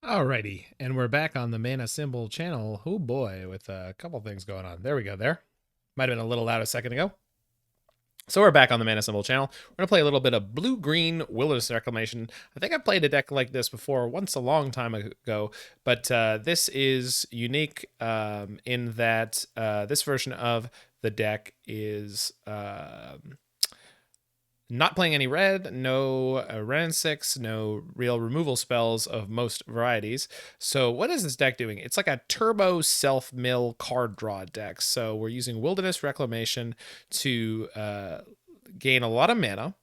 Alrighty, and we're back on the Mana Symbol channel. Oh boy, with a couple things going on. There we go, there. Might have been a little loud a second ago. So we're back on the Mana Symbol channel. We're going to play a little bit of Blue-Green Wilderness Reclamation. I think I played a deck like this before once a long time ago, but this is unique in that this version of the deck is... not playing any red, no Ren 6, no real removal spells of most varieties. So what is this deck doing? It's like a turbo self-mill card draw deck. So we're using Wilderness Reclamation to gain a lot of mana.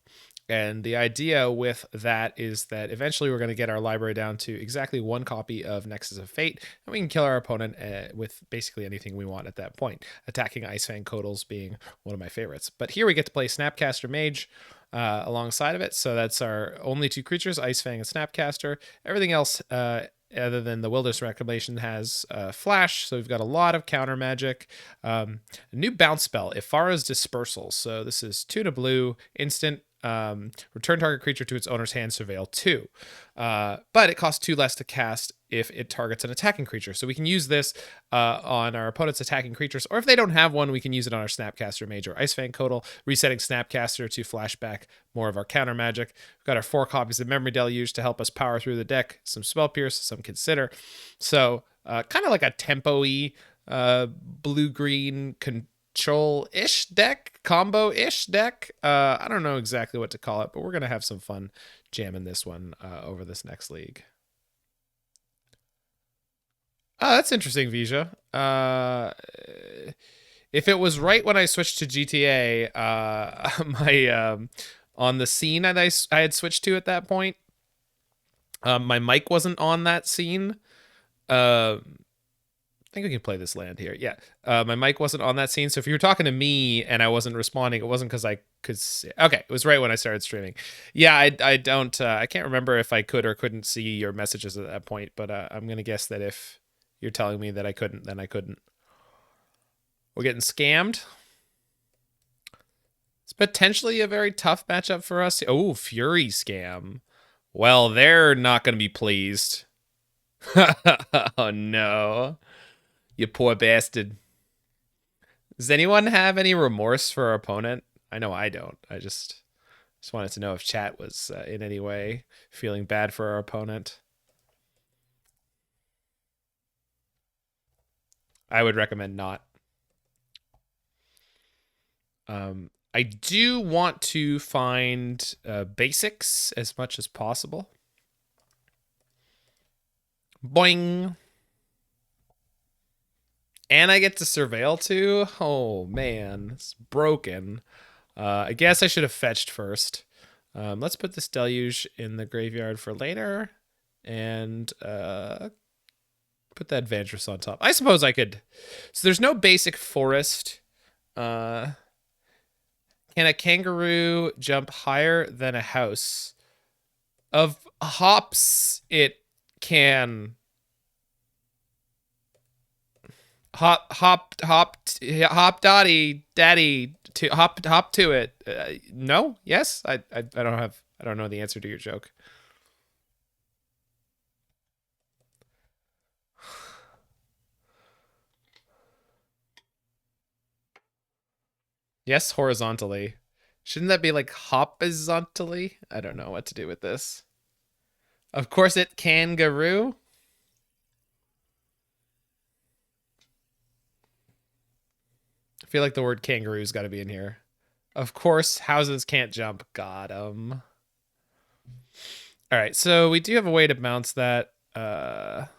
And the idea with that is that eventually we're going to get our library down to exactly one copy of Nexus of Fate, and we can kill our opponent with basically anything we want at that point, attacking Ice-Fang Coatls being one of my favorites. But here we get to play Snapcaster Mage alongside of it, so that's our only two creatures, Ice-Fang and Snapcaster. Everything else other than the Wilderness Reclamation has Flash, so we've got a lot of counter magic. A new bounce spell, Ephara's Dispersal. So this is 2 to blue, instant, return target creature to its owner's hand, surveil 2. But it costs 2 less to cast if it targets an attacking creature. So we can use this on our opponent's attacking creatures, or if they don't have one, we can use it on our Snapcaster Mage or Ice-Fang Coatl, resetting Snapcaster to flashback more of our counter magic. We've got our 4 copies of Memory Deluge to help us power through the deck, some Spell Pierce, some Consider. So kind of like a tempo-y blue-green control-ish deck, combo-ish deck. I don't know exactly what to call it, but we're going to have some fun jamming this one over this next league. Oh, that's interesting, Vija. If it was right when I switched to GTA, my on the scene that I had switched to at that point, my mic wasn't on that scene. I think we can play this land here. Yeah, my mic wasn't on that scene. So if you were talking to me and I wasn't responding, it wasn't because I could see. Okay, it was right when I started streaming. Yeah, I don't. I can't remember if I could or couldn't see your messages at that point. But I'm gonna guess that if you're telling me that I couldn't, then I couldn't. We're getting scammed. It's potentially a very tough matchup for us. Oh, Fury scam. Well, they're not going to be pleased. Oh, no. You poor bastard. Does anyone have any remorse for our opponent? I know I don't. I just wanted to know if chat was in any way feeling bad for our opponent. I would recommend not. I do want to find basics as much as possible. Boing. And I get to surveil too? Oh, man. It's broken. I guess I should have fetched first. Let's put this Deluge in the graveyard for later. And put that Vantress on top. I suppose I could... So there's no basic forest. Can a kangaroo jump higher than a house? Of hops, it can. Hop, daddy, to hop to it. No, yes, I don't know the answer to your joke. Yes, horizontally. Shouldn't that be like horizontally? I don't know what to do with this. Of course it kangaroo. I feel like the word kangaroo's got to be in here. Of course, houses can't jump. Got 'em. All right, so we do have a way to bounce that. Not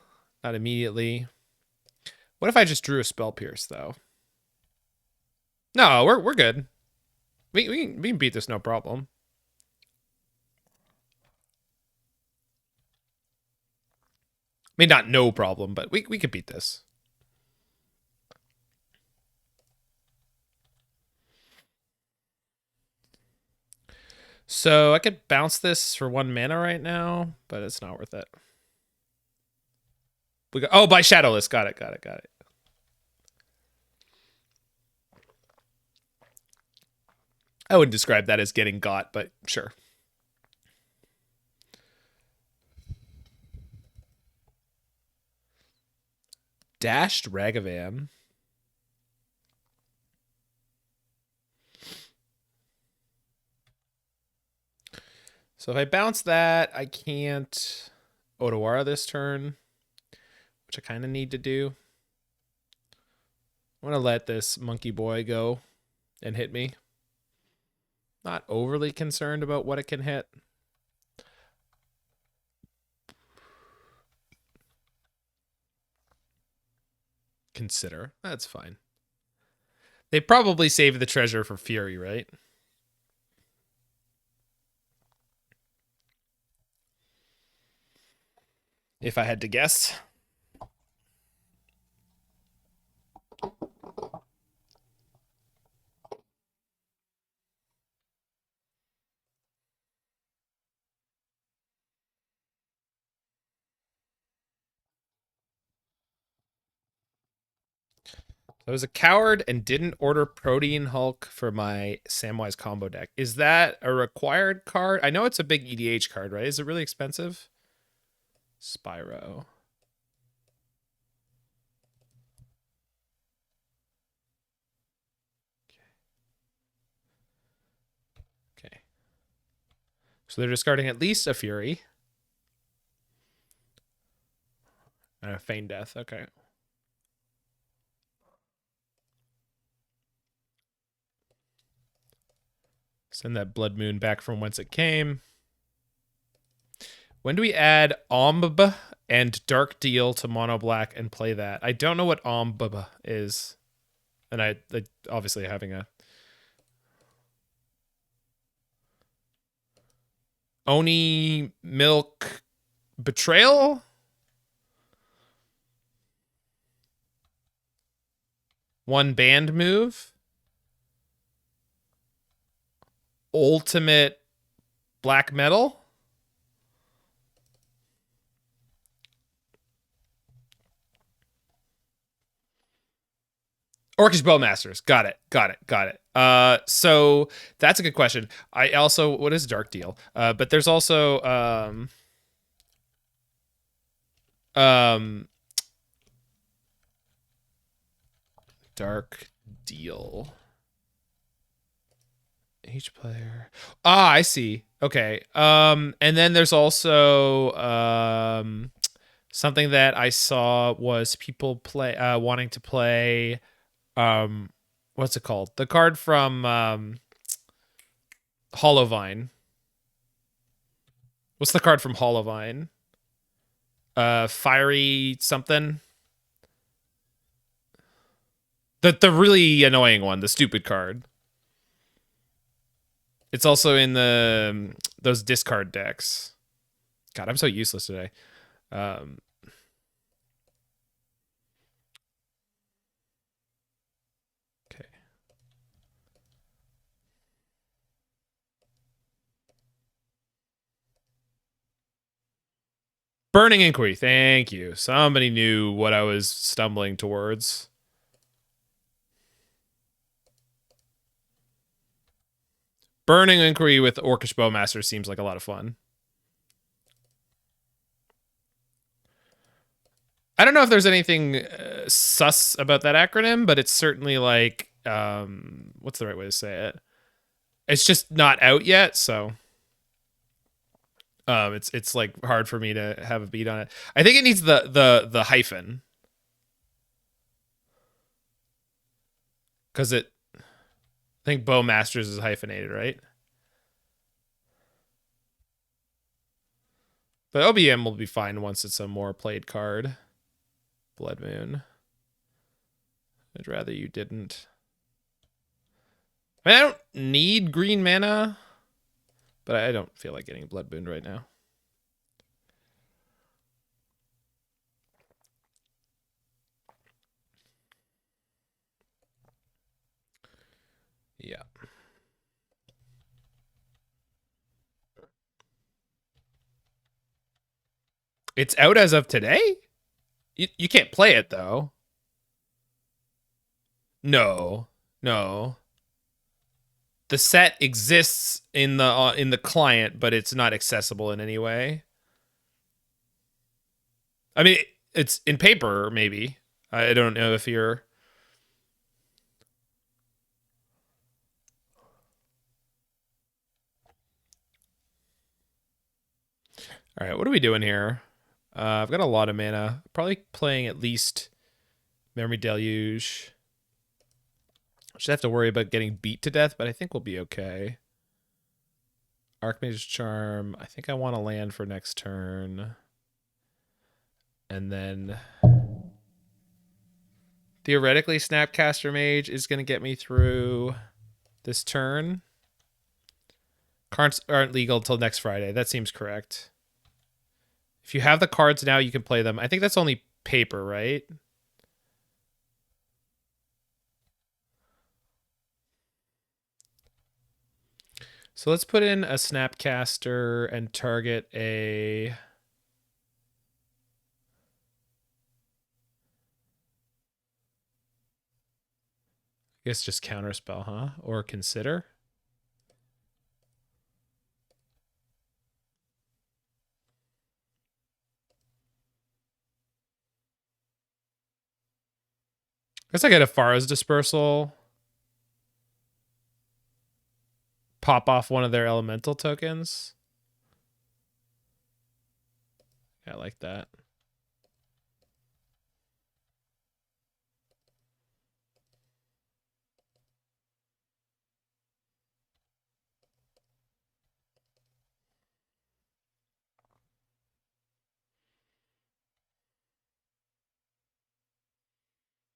immediately. What if I just drew a Spell Pierce, though? No, we're good. We can beat this no problem. I mean, not no problem, but we could beat this. So I could bounce this for 1 mana right now, but it's not worth it. We got, oh, by Shadowless. Got it. I wouldn't describe that as getting got, but sure. Dashed Ragavan. So if I bounce that, I can't Otawara this turn, which I kind of need to do. I want to let this monkey boy go and hit me. Not overly concerned about what it can hit. Consider. That's fine. They probably saved the treasure for Fury, right? If I had to guess. I was a coward and didn't order Protein Hulk for my Samwise combo deck. Is that a required card? I know it's a big EDH card, right? Is it really expensive? Spyro. Okay. So they're discarding at least a Fury. And a Feign Death. Okay. Send that Blood Moon back from whence it came. When do we add Omb and Dark Deal to Mono Black and play that? I don't know what Omb is. And I obviously having a Oni Milk Betrayal? One band move? Ultimate black metal? Orcish Bowmasters. Got it. So that's a good question. I also, what is Dark Deal? But there's also Dark Deal. Each player. Ah, I see. Okay. And then there's also something that I saw was people wanting to play what's it called? The card from Hollowvine. What's the card from Hollowvine? Fiery something. The really annoying one, the stupid card. It's also in the those discard decks. God, I'm so useless today. Okay. Burning Inquiry. Thank you. Somebody knew what I was stumbling towards. Burning Inquiry with Orcish Bowmaster seems like a lot of fun. I don't know if there's anything sus about that acronym, but it's certainly like, what's the right way to say it? It's just not out yet, so it's like hard for me to have a beat on it. I think it needs the hyphen, because I think Bowmasters is hyphenated, right? But OBM will be fine once it's a more played card. Blood Moon. I'd rather you didn't. I mean, I don't need green mana, but I don't feel like getting Blood Moon right now. Yeah. It's out as of today? You can't play it, though. No. The set exists in the client, but it's not accessible in any way. I mean, it's in paper, maybe. I don't know if you're... All right, what are we doing here? I've got a lot of mana. Probably playing at least Memory Deluge. Should have to worry about getting beat to death, but I think we'll be okay. Archmage Charm. I think I want to land for next turn. And then theoretically, Snapcaster Mage is going to get me through this turn. Cards aren't legal until next Friday. That seems correct. If you have the cards now, you can play them. I think that's only paper, right? So let's put in a Snapcaster and target a... I guess just Counterspell, huh? Or Consider. I guess I get Ephara's Dispersal. Pop off one of their elemental tokens. Yeah, I like that.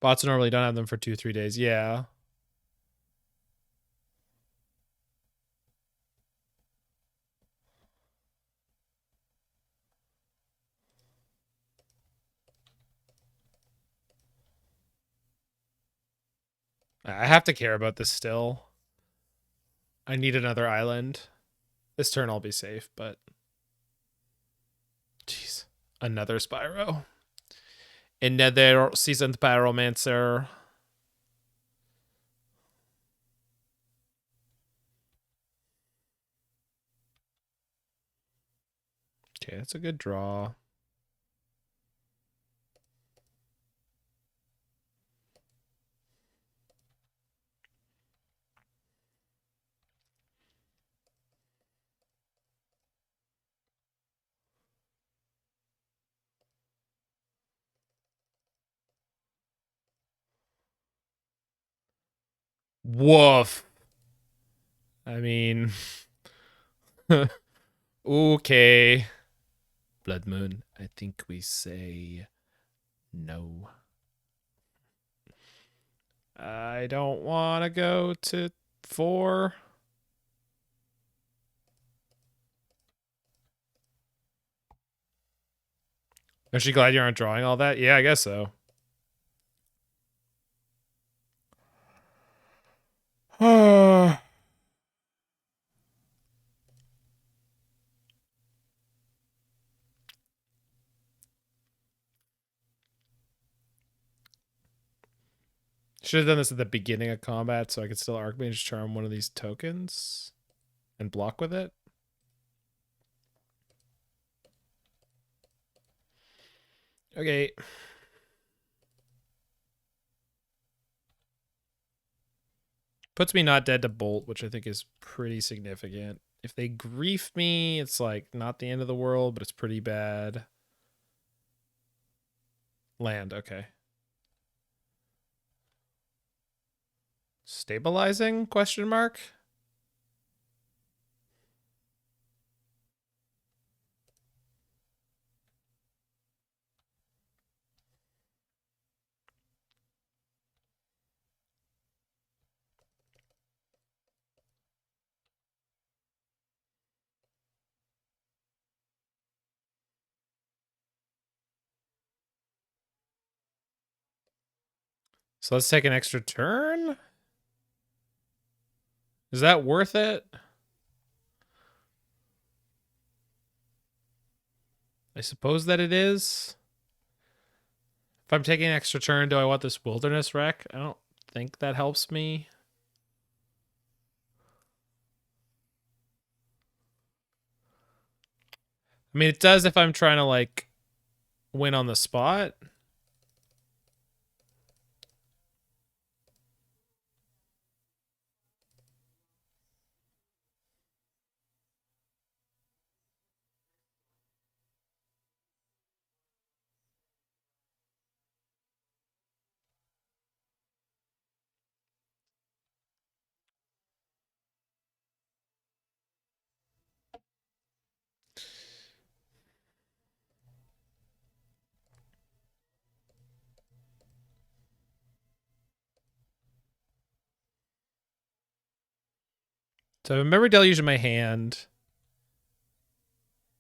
Bots normally don't have them for 2-3 days. Yeah. I have to care about this still. I need another island. This turn I'll be safe, but... Jeez. Another Spyro. Another Seasoned Pyromancer. Okay, that's a good draw. Woof. I mean... okay. Blood Moon, I think we say no. I don't want to go to 4. Is she glad you aren't drawing all that? Yeah, I guess so. Should have done this at the beginning of combat so I could still Archmage Charm one of these tokens and block with it. Okay. Puts me not dead to Bolt, which I think is pretty significant. If they grief me, it's like not the end of the world, but it's pretty bad. Land, okay. Stabilizing? Question mark? So let's take an extra turn. Is that worth it? I suppose that it is. If I'm taking an extra turn, do I want this Wilderness Rec? I don't think that helps me. I mean, it does if I'm trying to, like, win on the spot. So I have a Memory Deluge in my hand.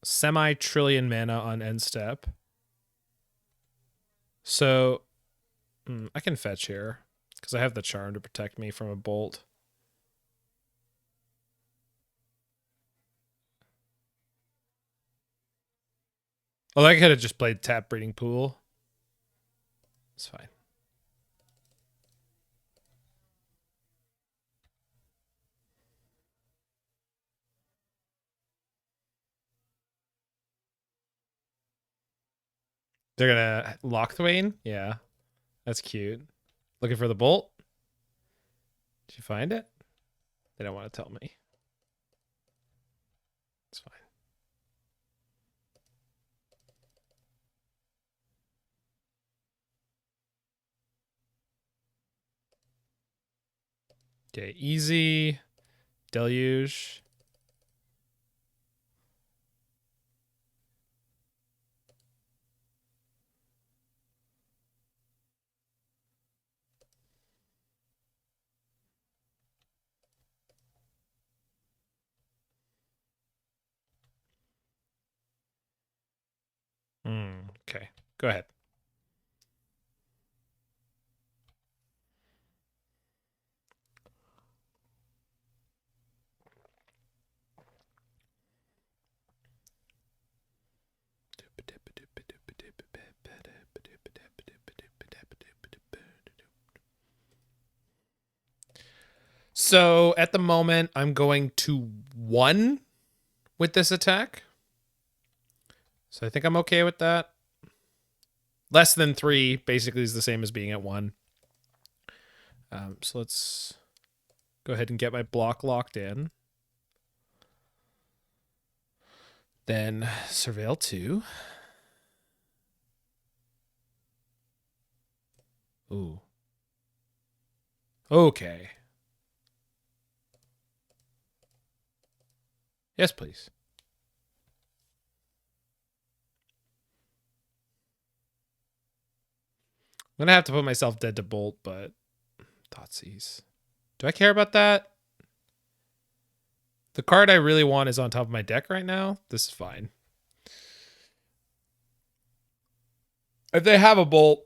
Semi-trillion mana on end step. So I can fetch here because I have the charm to protect me from a bolt. Oh, I could have just played Tap Breeding Pool. It's fine. They're gonna Lochthwain? Yeah. That's cute. Looking for the bolt? Did you find it? They don't want to tell me. It's fine. Okay, easy. Deluge. Okay, go ahead. So at the moment, I'm going to 1 with this attack. So I think I'm okay with that. Less than 3 basically is the same as being at 1. So let's go ahead and get my block locked in. Then Surveil 2. Ooh. Okay. Yes, please. I'm gonna have to put myself dead to bolt, but Thoughtseize. Do I care about that? The card I really want is on top of my deck right now. This is fine. If they have a bolt,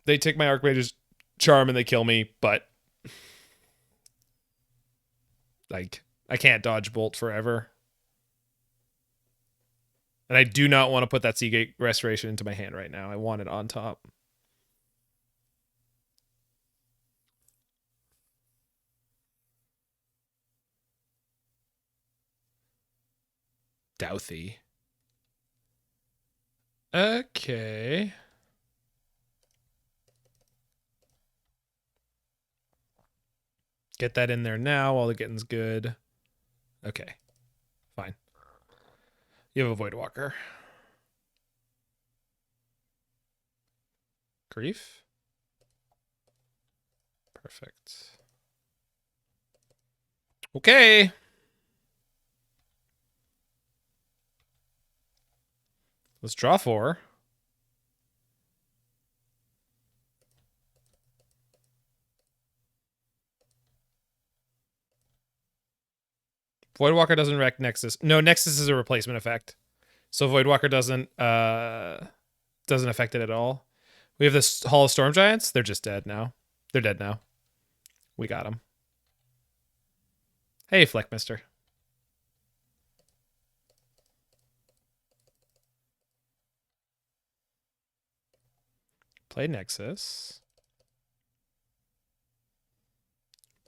they take my Archmage's charm and they kill me, but like I can't dodge bolt forever. And I do not want to put that Seagate Restoration into my hand right now. I want it on top. Douthie. Okay. Get that in there now while the getting's good. Okay. Fine. You have a Voidwalker. Grief? Perfect. Okay. Let's draw 4. Voidwalker doesn't wreck Nexus. No, Nexus is a replacement effect. So Voidwalker doesn't affect it at all. We have this Hall of Storm Giants. They're just dead now. They're dead now. We got them. Hey, Fleckmister. Play Nexus.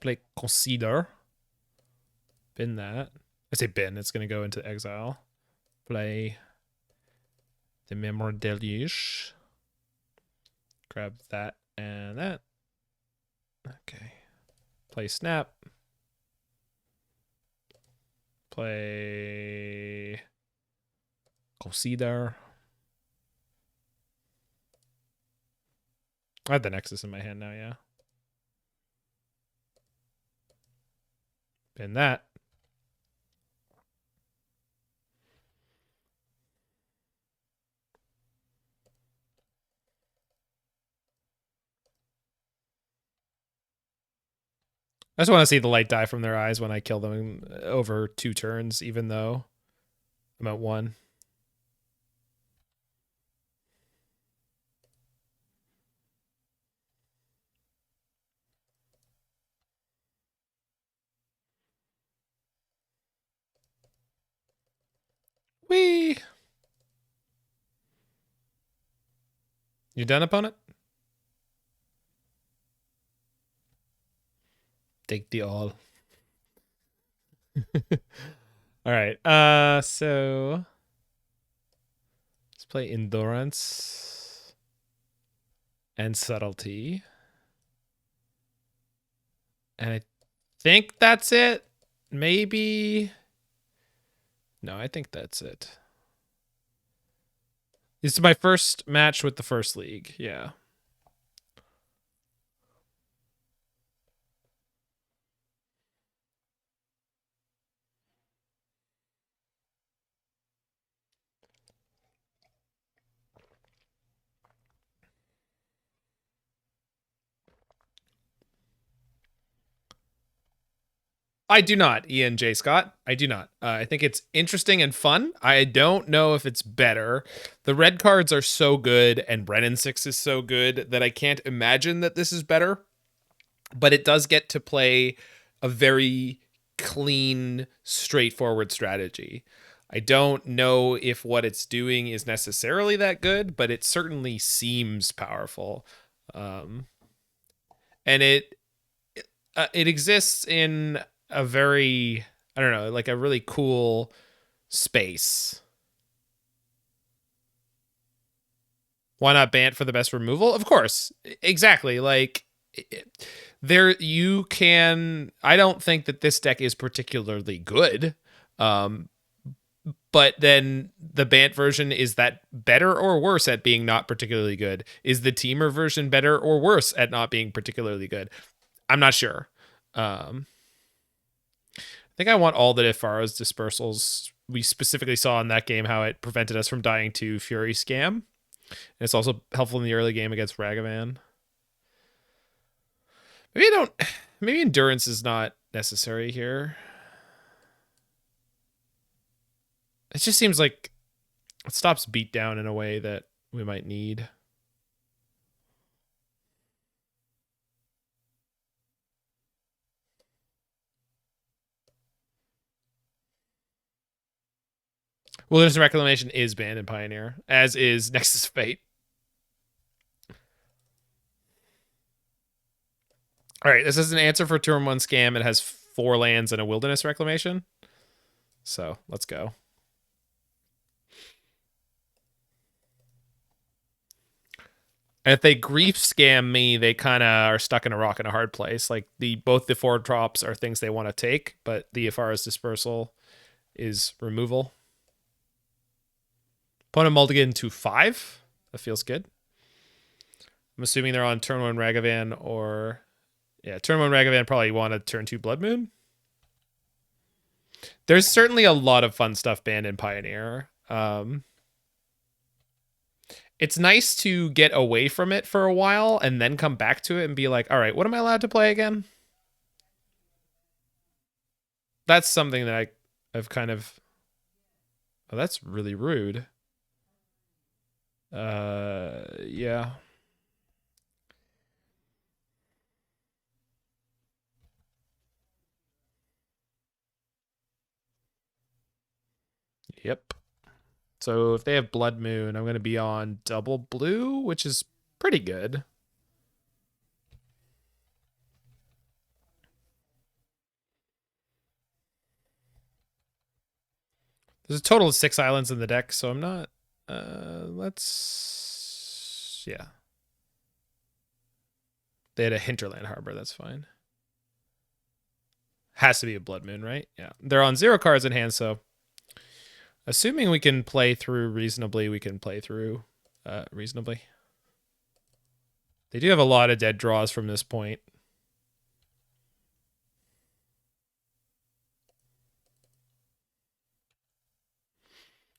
Play Consider. Bin that. I say bin. It's going to go into exile. Play the Memory Deluge. Grab that and that. Okay. Play Snap. Play Consider. I have the Nexus in my hand now, yeah. Bin that. I just want to see the light die from their eyes when I kill them over 2 turns, even though I'm at 1. Whee! You done, opponent? Take the all. All right. So let's play Endurance and Subtlety. And I think that's it. Maybe. No, I think that's it. This is my first match with the first league. Yeah. I do not, Ian J. Scott. I do not. I think it's interesting and fun. I don't know if it's better. The red cards are so good and Brennan 6 is so good that I can't imagine that this is better. But it does get to play a very clean, straightforward strategy. I don't know if what it's doing is necessarily that good, but it certainly seems powerful. And it exists in a very, I don't know, like a really cool space. Why not Bant for the best removal? Of course. Exactly. Like there you can, I don't think that this deck is particularly good. But then the Bant version, is that better or worse at being not particularly good? Is the Teamer version better or worse at not being particularly good? I'm not sure. I think I want all the Ephara's dispersals. We specifically saw in that game how it prevented us from dying to Fury Scam. And it's also helpful in the early game against Ragavan. Maybe Endurance is not necessary here. It just seems like it stops Beatdown in a way that we might need. Wilderness Reclamation is banned in Pioneer, as is Nexus of Fate. All right, this is an answer for turn 1 scam. It has 4 lands and a Wilderness Reclamation. So let's go. And if they grief scam me, they kind of are stuck in a rock and a hard place. Like both the 4 drops are things they want to take, but the Ephara's Dispersal is removal. Opponent mulligan to 5. That feels good. I'm assuming they're on turn 1 Ragavan or... Yeah, turn 1 Ragavan probably wanted turn 2 Blood Moon. There's certainly a lot of fun stuff banned in Pioneer. It's nice to get away from it for a while and then come back to it and be like, all right, what am I allowed to play again? That's something that I've kind of... Oh, that's really rude. Yeah. Yep. So if they have Blood Moon, I'm going to be on double blue, which is pretty good. There's a total of 6 islands in the deck, so I'm not... let's... Yeah. They had a Hinterland Harbor, that's fine. Has to be a Blood Moon, right? Yeah. They're on 0 cards in hand, so... Assuming we can play through reasonably, we can play through reasonably. They do have a lot of dead draws from this point.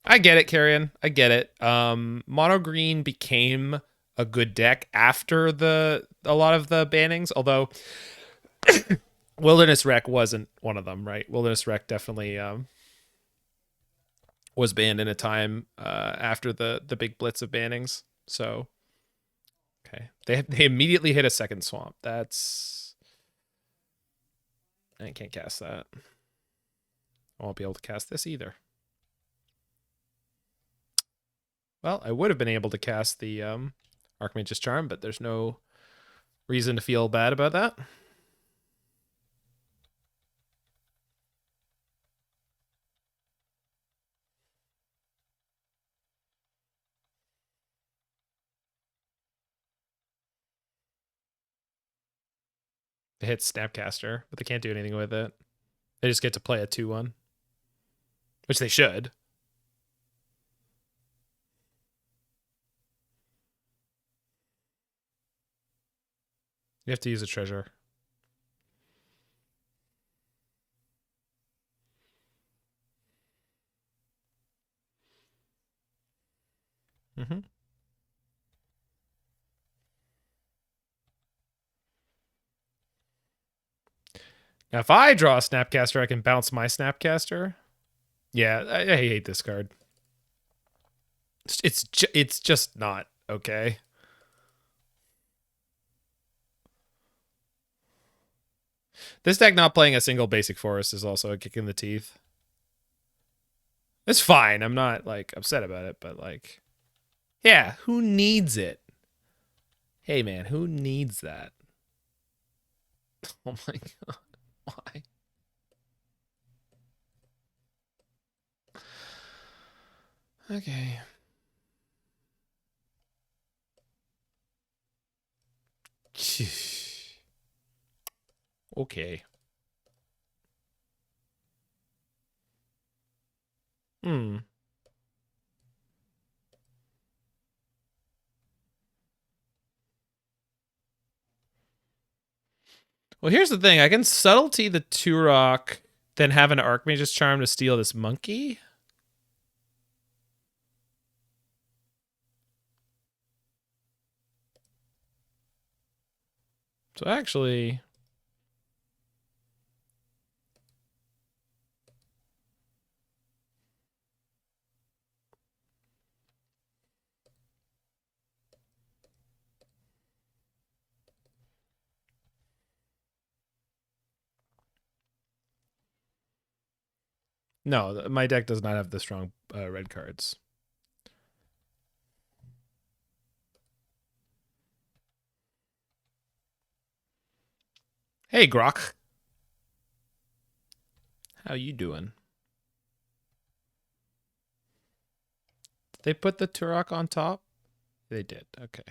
I get it, Carrion. I get it. Mono green became a good deck after a lot of the bannings, although Wilderness Rec wasn't one of them, right? Wilderness Rec definitely was banned in a time after the big blitz of bannings. So okay, they immediately hit a second swamp. That's I can't cast that. I won't be able to cast this either. Well, I would have been able to cast the Archmage's Charm, but there's no reason to feel bad about that. They hit Snapcaster, but they can't do anything with it. They just get to play a 2-1, which they should. You have to use a treasure. Mm-hmm. Now, if I draw a Snapcaster, I can bounce my Snapcaster. Yeah, I hate this card. It's just not okay. This deck not playing a single basic forest is also a kick in the teeth. It's fine. I'm not like upset about it, but like, yeah, who needs it? Hey man, who needs that? Oh my god, why? Okay. Okay. Hmm. Well, here's the thing. I can subtlety the Turok, then have an Archmage's Charm to steal this monkey. So actually, no, my deck does not have the strong red cards. Hey, Grok. How you doing? Did they put the Turok on top? They did. Okay.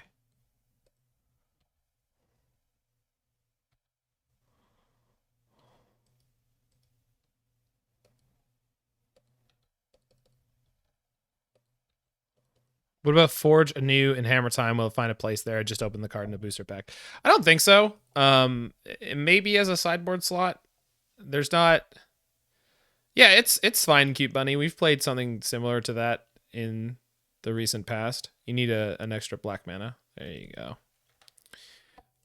What about Forge anew in Hammer Time? Will it find a place there? Just open the card in the booster pack. I don't think so. Maybe as a sideboard slot. There's not. Yeah, it's fine, Cute Bunny. We've played something similar to that in the recent past. You need an extra black mana. There you go.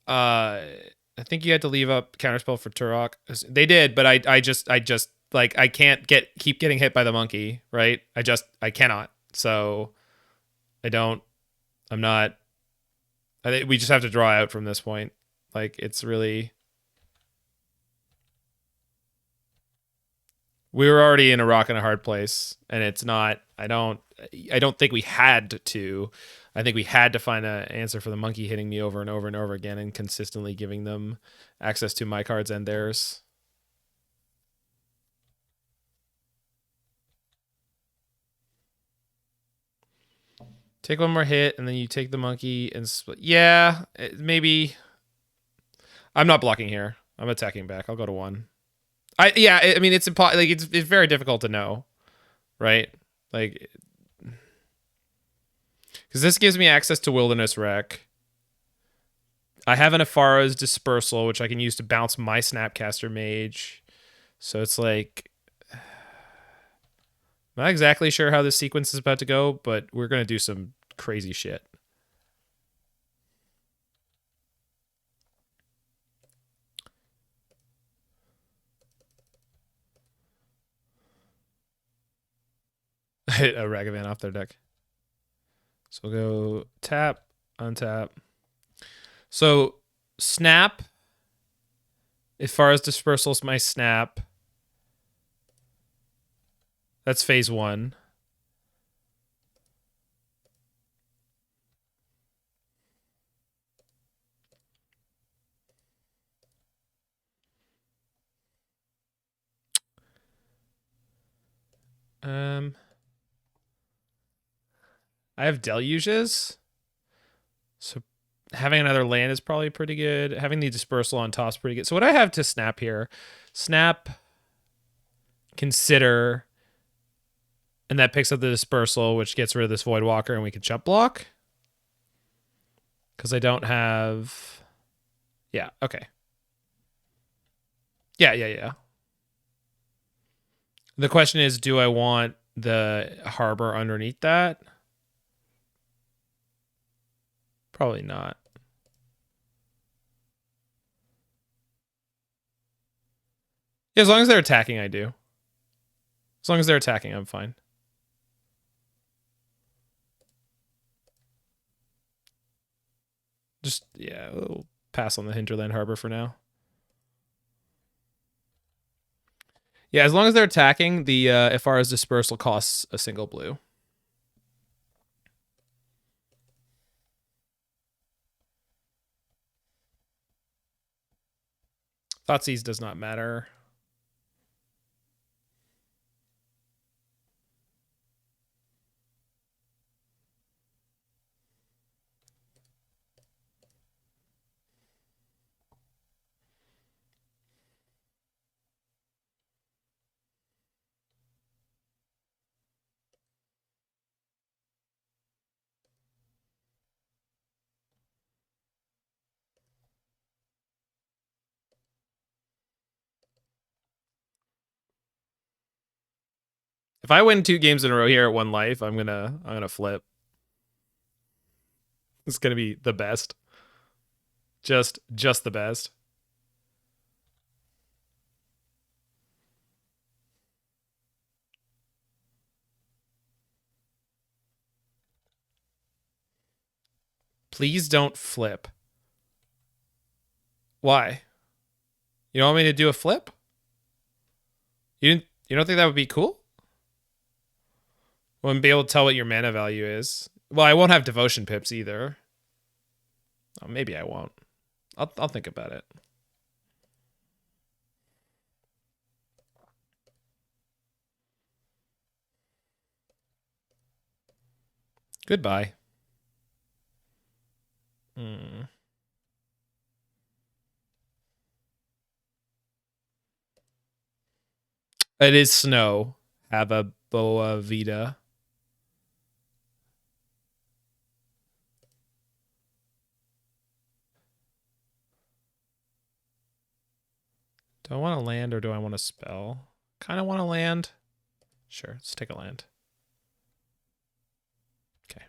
I think you had to leave up Counterspell for Turok. They did, but I just like I can't keep getting hit by the monkey, right? I cannot. So I'm not. I think we just have to draw out from this point. Like it's really. We were already in a rock and a hard place, and it's not. I don't think we had to. I think we had to find an answer for the monkey hitting me over and over and over again, and consistently giving them access to my cards and theirs. Take one more hit, and then you take the monkey and split. Yeah, maybe. I'm not blocking here. I'm attacking back. I'll go to 1. I mean, it's impossible. Like it's very difficult to know, right? Like, because this gives me access to Wilderness Rec. I have an Ephara's Dispersal, which I can use to bounce my Snapcaster Mage. So it's like, not exactly sure how this sequence is about to go, but we're gonna do some crazy shit. hit a Ragavan off their deck. So we'll go tap, untap. So snap. As far as dispersals, my snap. That's phase 1. I have deluges. So having another land is probably pretty good. Having the dispersal on top is pretty good. So what I have to snap here, snap, consider, and that picks up the dispersal, which gets rid of this Void Walker, and we can jump block. Because I don't have... Yeah, okay. Yeah. The question is, do I want the harbor underneath that? Probably not. Yeah, as long as they're attacking, I do. As long as they're attacking, I'm fine. Just, yeah, we'll pass on the Hinterland Harbor for now. Yeah, as long as they're attacking, the Ephara's Dispersal costs a single blue. Thoughtseize does not matter. If I win 2 games in a row here at 1 life, I'm gonna flip. It's gonna be the best. Just the best. Please don't flip. Why? You don't want me to do a flip? You don't think that would be cool? Wouldn't be able to tell what your mana value is. Well, I won't have devotion pips either. Oh, maybe I won't. I'll think about it. Goodbye. It is snow. Have a Boa Vita. Do I want to land or do I want to spell? Kind of want to land. Sure, let's take a land. Okay.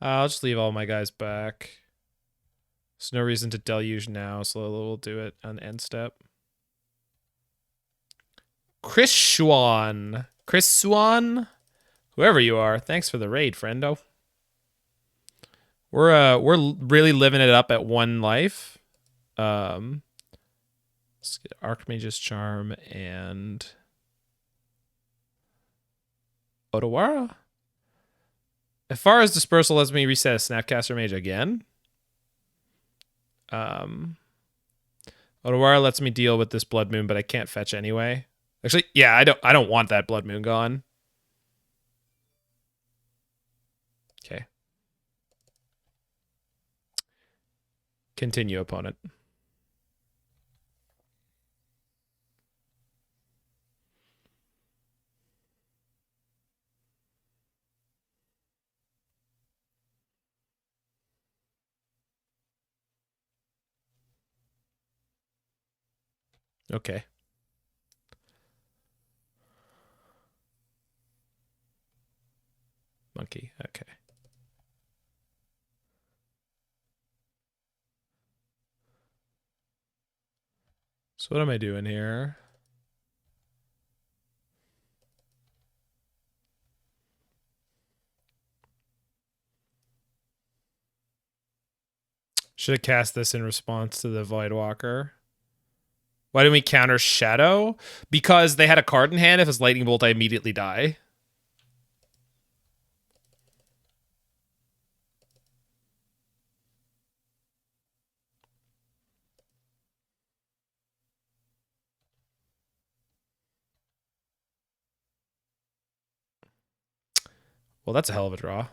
I'll just leave all my guys back. There's no reason to deluge now, so we'll do it on end step. Chris Swan. Whoever you are, thanks for the raid, friendo. We're really living it up at 1 life. Let's get Archmage's Charm and Otawara. As far as Dispersal lets me reset a Snapcaster Mage again. Otawara lets me deal with this Blood Moon, but I can't fetch anyway. Actually, yeah, I don't want that Blood Moon gone. Okay. Continue, opponent. Okay. Monkey. Okay. So what am I doing here? Should have cast this in response to the Voidwalker. Why didn't we counter Shadow? Because they had a card in hand. If it's Lightning Bolt, I immediately die. Well, that's a hell of a draw.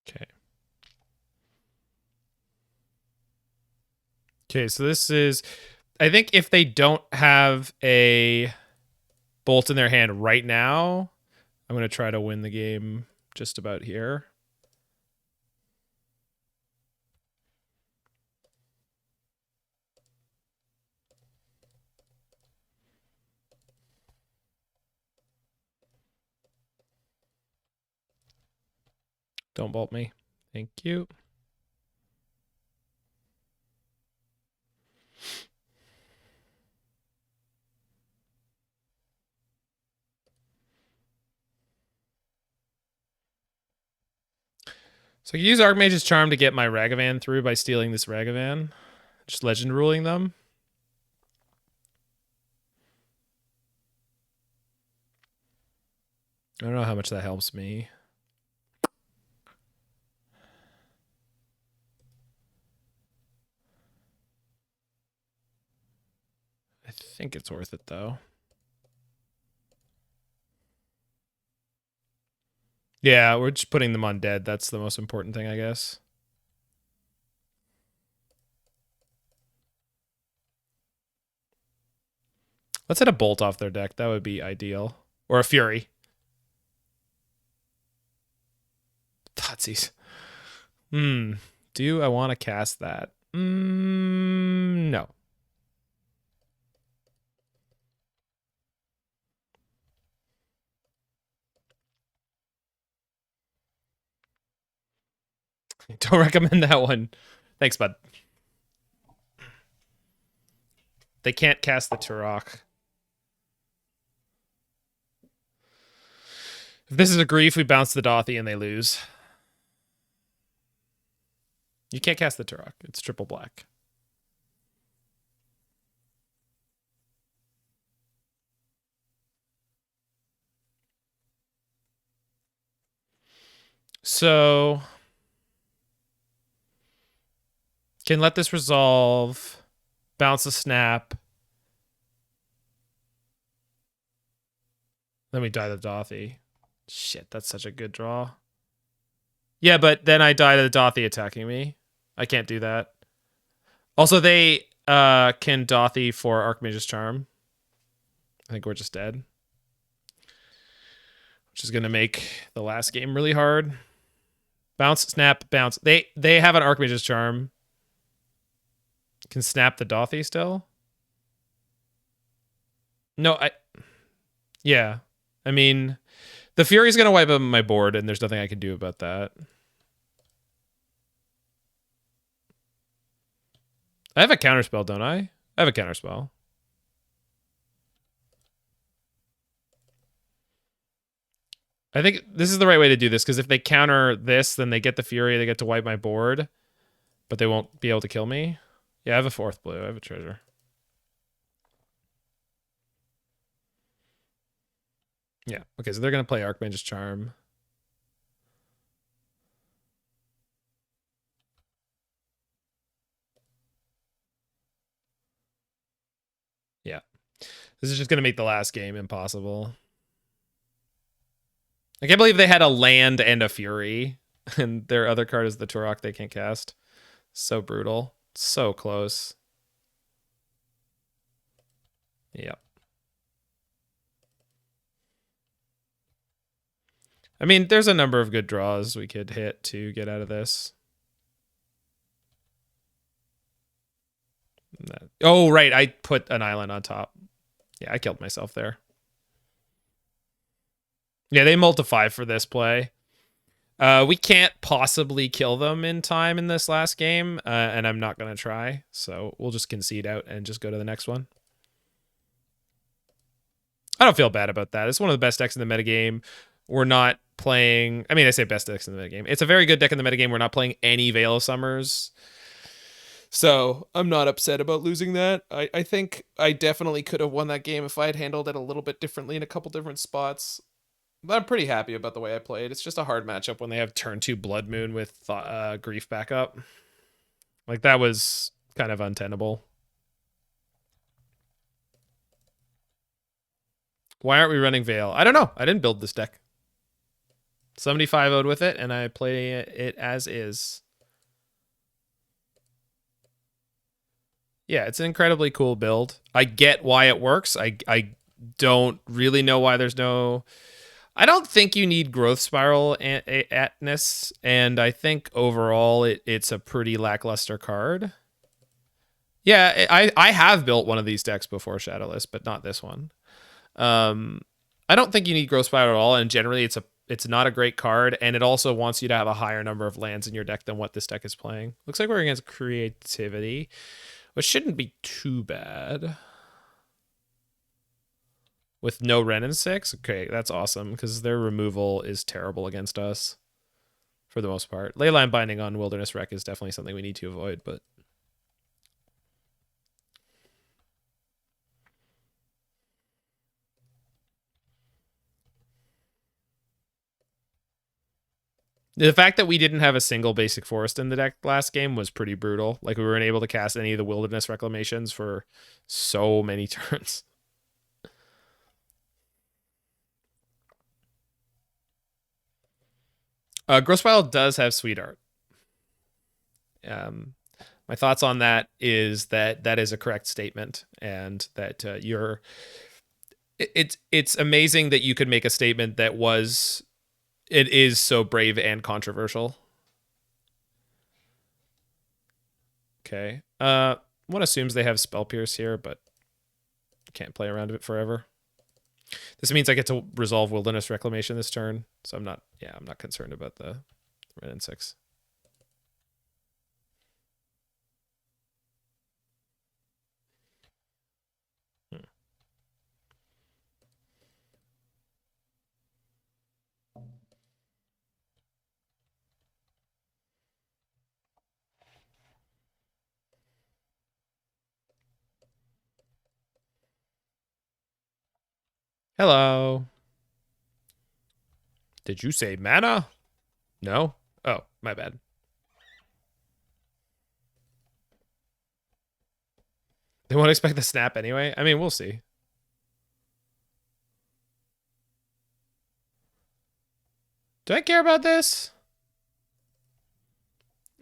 Okay. Okay, so this is... I think if they don't have a bolt in their hand right now, I'm going to try to win the game just about here. Don't bolt me. Thank you. So I can use Archmage's Charm to get my Ragavan through by stealing this Ragavan. Just legend ruling them. I don't know how much that helps me. I think it's worth it, though. Yeah, we're just putting them on dead. That's the most important thing, I guess. Let's hit a Bolt off their deck. That would be ideal. Or a Fury. Tootsies. Do I want to cast that? No. Don't recommend that one. Thanks, bud. They can't cast the Turok. If this is a grief, we bounce the Dothy and they lose. You can't cast the Turok. It's triple black. So can let this resolve. Bounce a snap. Then we die to the Dothy. Shit, that's such a good draw. Yeah, but then I die to the Dothy attacking me. I can't do that. Also, they can Dothy for Archmage's Charm. I think we're just dead. Which is going to make the last game really hard. Bounce, snap, bounce. They have an Archmage's Charm. Can snap the Dothy still? No, yeah. I mean, the Fury's going to wipe up my board, and there's nothing I can do about that. I have a counterspell, don't I? I have a counterspell. I think this is the right way to do this, because if they counter this, then they get the Fury, they get to wipe my board, but they won't be able to kill me. Yeah, I have a 4th blue. I have a treasure. Yeah. Okay, so they're going to play Archmage's Charm. Yeah. This is just going to make the last game impossible. I can't believe they had a land and a Fury, and their other card is the Turok they can't cast. So brutal. So close. Yeah. I mean, there's a number of good draws we could hit to get out of this. Oh, right. I put an island on top. Yeah, I killed myself there. Yeah, they multiply for this play. We can't possibly kill them in time in this last game, and I'm not going to try. So we'll just concede out and just go to the next one. I don't feel bad about that. It's one of the best decks in the metagame. We're not playing... I mean, I say best decks in the metagame. It's a very good deck in the metagame. We're not playing any Veil of Summers. So I'm not upset about losing that. I think I definitely could have won that game if I had handled it a little bit differently in a couple different spots. But I'm pretty happy about the way I played. It's just a hard matchup when they have turn 2 Blood Moon with Grief backup. Like, that was kind of untenable. Why aren't we running Veil? I don't know. I didn't build this deck. 75-0'd with it, and I play it as is. Yeah, it's an incredibly cool build. I get why it works. I don't really know why there's no... I don't think you need Growth Spiral atness, and I think overall it's a pretty lackluster card. Yeah, I have built one of these decks before, Shadowless, but not this one. I don't think you need Growth Spiral at all, and generally it's not a great card, and it also wants you to have a higher number of lands in your deck than what this deck is playing. Looks like we're against Creativity, which shouldn't be too bad. With no Ren and 6? Okay, that's awesome, because their removal is terrible against us, for the most part. Leyline Binding on Wilderness Rec is definitely something we need to avoid, but... The fact that we didn't have a single basic forest in the deck last game was pretty brutal. Like, we weren't able to cast any of the Wilderness Reclamations for so many turns. Grossfile does have Sweetheart. My thoughts on that is that that is a correct statement, and that you're... It's amazing that you could make a statement that was... It is so brave and controversial. Okay. One assumes they have Spell Pierce here, but can't play around it forever. This means I get to resolve Wilderness Reclamation this turn, so I'm not concerned about the Ren and 6. Hello. Did you say mana? No? Oh, my bad. They won't expect the snap anyway? I mean, we'll see. Do I care about this?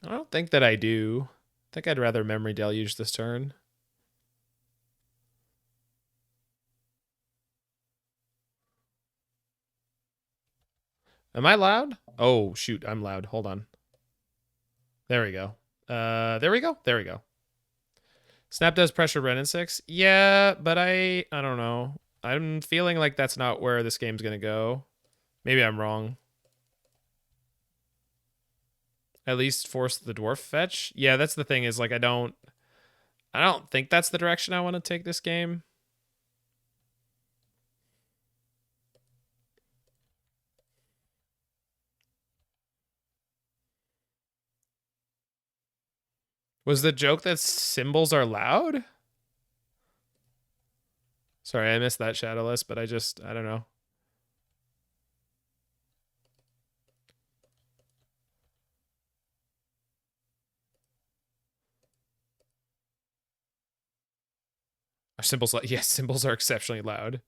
I don't think that I do. I think I'd rather Memory Deluge this turn. Am I loud? Oh, shoot, I'm loud. Hold on. There we go. There we go. There we go. Snap does pressure Ren and 6. Yeah, but I don't know. I'm feeling like that's not where this game's going to go. Maybe I'm wrong. At least force the dwarf fetch. Yeah, that's the thing, is like I don't think that's the direction I want to take this game. Was the joke that symbols are loud? Sorry, I missed that, Shadowless, but I don't know. Our symbols, yes, symbols are exceptionally loud.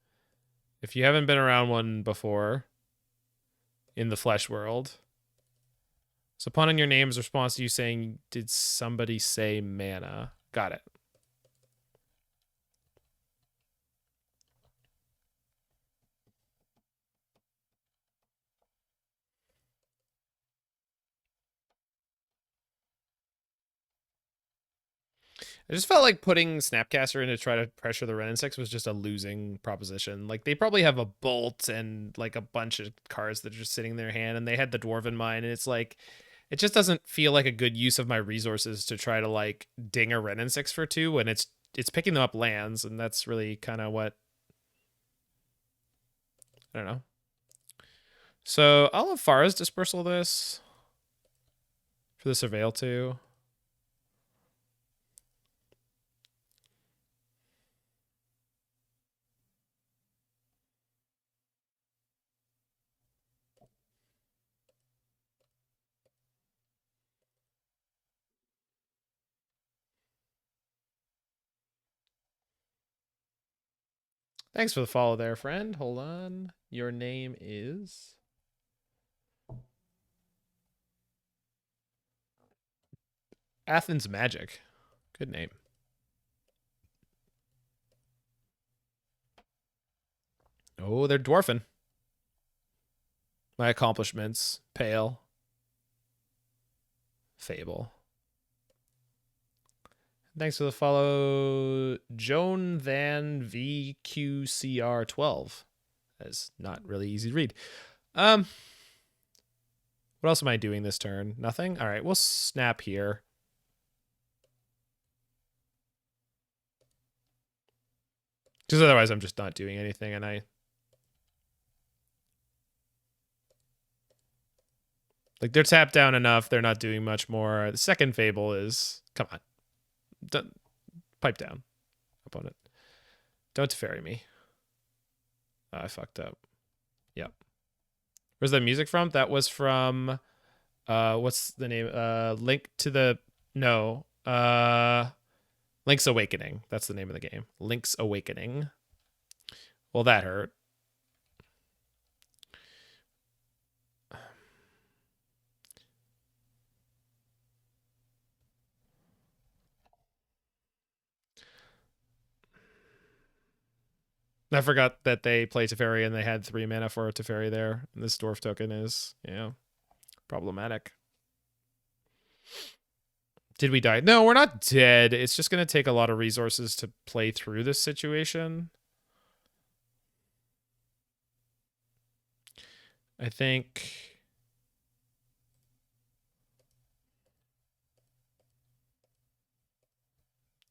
If you haven't been around one before in the flesh world. So pawn on your name is a response to you saying, did somebody say mana? Got it. I just felt like putting Snapcaster in to try to pressure the Ren and Six was just a losing proposition. Like, they probably have a Bolt and, like, a bunch of cards that are just sitting in their hand, and they had the Dwarf in mind, and it's like, it just doesn't feel like a good use of my resources to try to, like, ding a Ren and Six for 2 when it's picking them up lands, and that's really kind of what... I don't know. So, I'll have Ephara's Dispersal this for the Surveil too. Thanks for the follow there, friend. Hold on. Your name is... Athens Magic. Good name. Oh, they're dwarfing. My accomplishments. Pale. Fable. Thanks for the follow, Joan Van VQCR12. That's not really easy to read. What else am I doing this turn? Nothing? All right, we'll snap here. Because otherwise I'm just not doing anything, and like, they're tapped down enough, they're not doing much more. The second Fable is... Come on. Don't, pipe down, opponent. Don't Teferi me. Oh, I fucked up. Yep. Where's that music from? That was from... what's the name? Link to the... No. Link's Awakening. That's the name of the game. Link's Awakening. Well, that hurt. I forgot that they play Teferi and they had 3 mana for a Teferi there. And this dwarf token is, problematic. Did we die? No, we're not dead. It's just going to take a lot of resources to play through this situation. I think...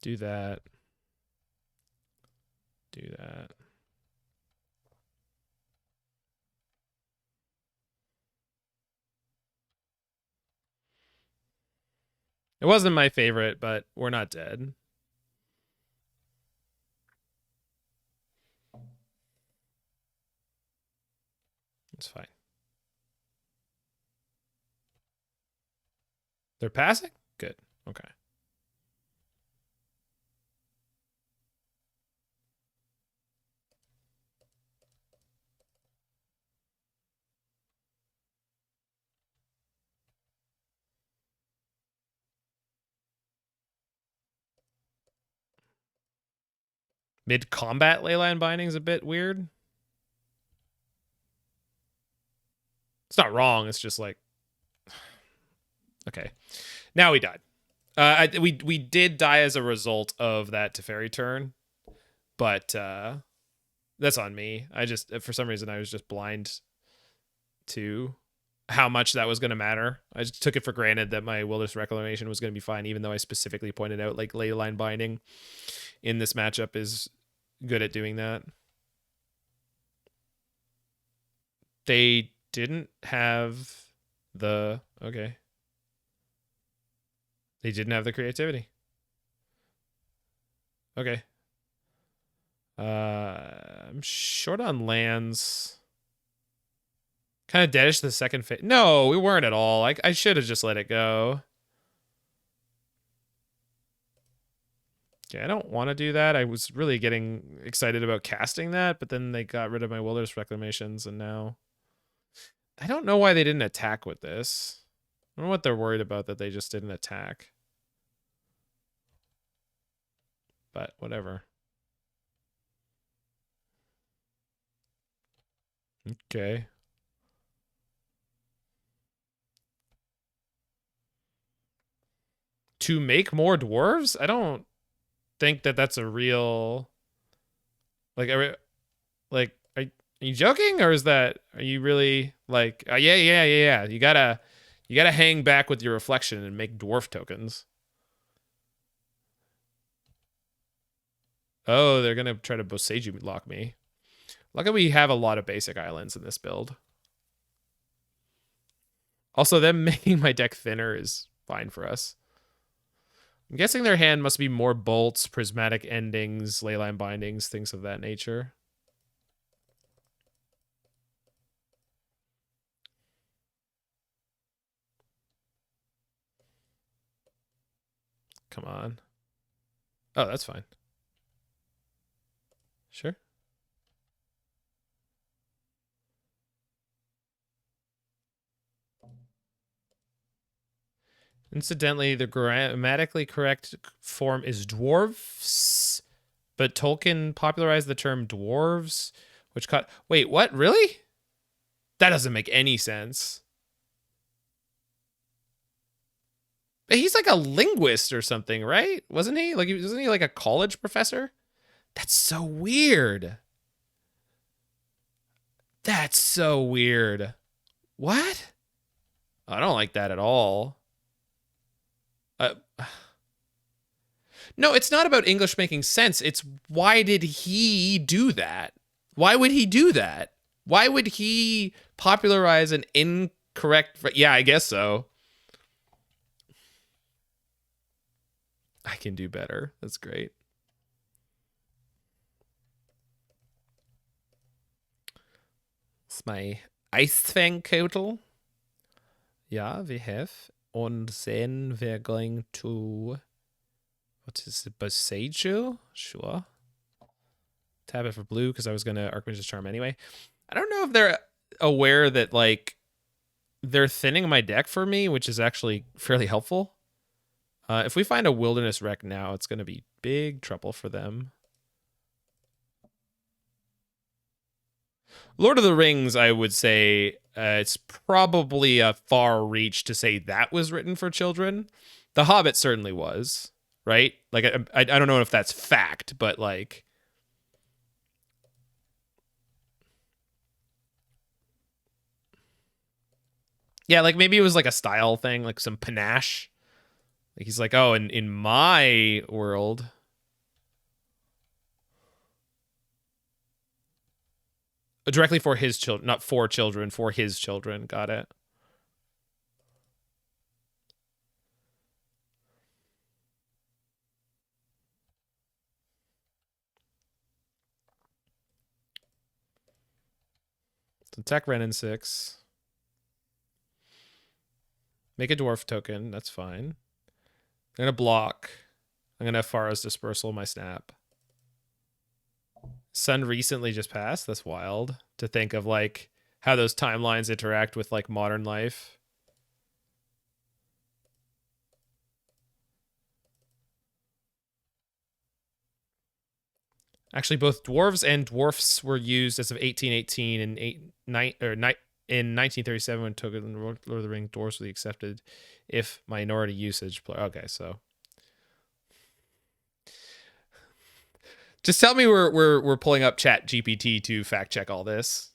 Do that. Do that. It wasn't my favorite, but we're not dead. It's fine. They're passing? Good. Okay. Mid-combat Leyline Binding is a bit weird. It's not wrong. It's just like... Okay. Now we died. We did die as a result of that Teferi turn. But that's on me. I just... For some reason, I was just blind to how much that was going to matter. I just took it for granted that my Wilderness Reclamation was going to be fine, even though I specifically pointed out, like, Leyline Binding in this matchup is good at doing that. They didn't have the... Okay. They didn't have the creativity. Okay. I'm short on lands. Kind of deadish the second phase. No, we weren't at all. I should have just let it go. Okay, I don't want to do that. I was really getting excited about casting that, but then they got rid of my Wilderness Reclamations, and now I don't know why they didn't attack with this. I don't know what they're worried about that they just didn't attack. But whatever. Okay. To make more dwarves? I don't think that that's a real... Like, are you joking? Or is that... Are you really, like... yeah. You gotta hang back with your reflection and make dwarf tokens. Oh, they're gonna try to Boseiju lock me. Luckily, we have a lot of basic islands in this build. Also, them making my deck thinner is fine for us. I'm guessing their hand must be more bolts, prismatic endings, leyline bindings, things of that nature. Come on. Oh, that's fine. Sure. Incidentally, the grammatically correct form is dwarfs, but Tolkien popularized the term dwarves, which cut... Wait, what? Really? That doesn't make any sense. He's like a linguist or something, right? Wasn't he? Wasn't he like a college professor? That's so weird. That's so weird. What? I don't like that at all. No, it's not about English making sense. It's why did he do that? Why would he do that? Why would he popularize an incorrect... Yeah, I guess so. I can do better. That's great. It's my Ice-Fang Coatl. Yeah, we have. And then we're going to... What is it? Boseiju? Sure. Tap it for blue because I was going to Archmage's Charm anyway. I don't know if they're aware that, like, they're thinning my deck for me, which is actually fairly helpful. If we find a Wilderness Rec now, it's going to be big trouble for them. Lord of the Rings, I would say it's probably a far reach to say that was written for children. The Hobbit certainly was, right? Like, I don't know if that's fact, but like... Yeah, like maybe it was like a style thing, like some panache. Like he's like, oh, in my world... Directly for his children, not for children, for his children. Got it. So attack Ren in 6. Make a dwarf token. That's fine. I'm going to block. I'm going to Ephara's Dispersal my snap. Sun recently just passed. That's wild to think of, like, how those timelines interact with, like, modern life. Actually, both dwarves and dwarfs were used as of 1818 and in 1937 when token Lord of the Ring dwarves were accepted if minority usage. Okay, so just tell me we're pulling up Chat GPT to fact check all this.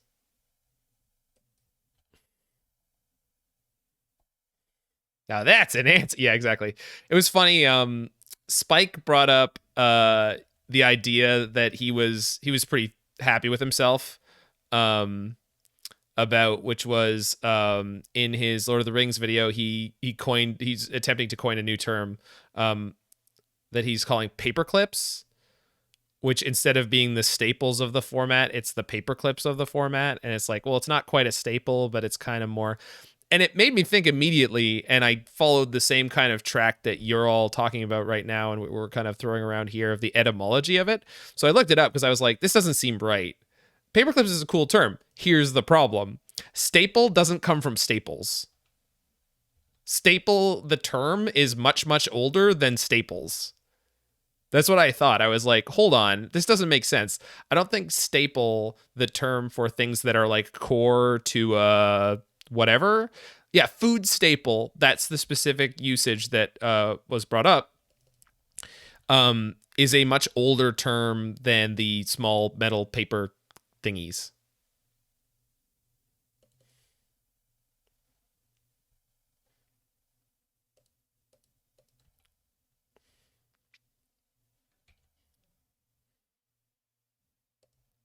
Now that's an answer. Yeah, exactly. It was funny. Spike brought up the idea that he was pretty happy with himself. About which was in his Lord of the Rings video, he's attempting to coin a new term that he's calling paper clips, which instead of being the staples of the format, it's the paper clips of the format. And it's like, well, it's not quite a staple, but it's kind of more. And it made me think immediately, and I followed the same kind of track that you're all talking about right now, and we're kind of throwing around here of the etymology of it. So I looked it up because I was like, this doesn't seem right. Paperclips is a cool term. Here's the problem. Staple doesn't come from staples. Staple, the term, is much, much older than staples. That's what I thought. I was like, hold on, this doesn't make sense. I don't think staple, the term for things that are like core to whatever. Yeah, food staple, that's the specific usage that was brought up, is a much older term than the small metal paper thingies.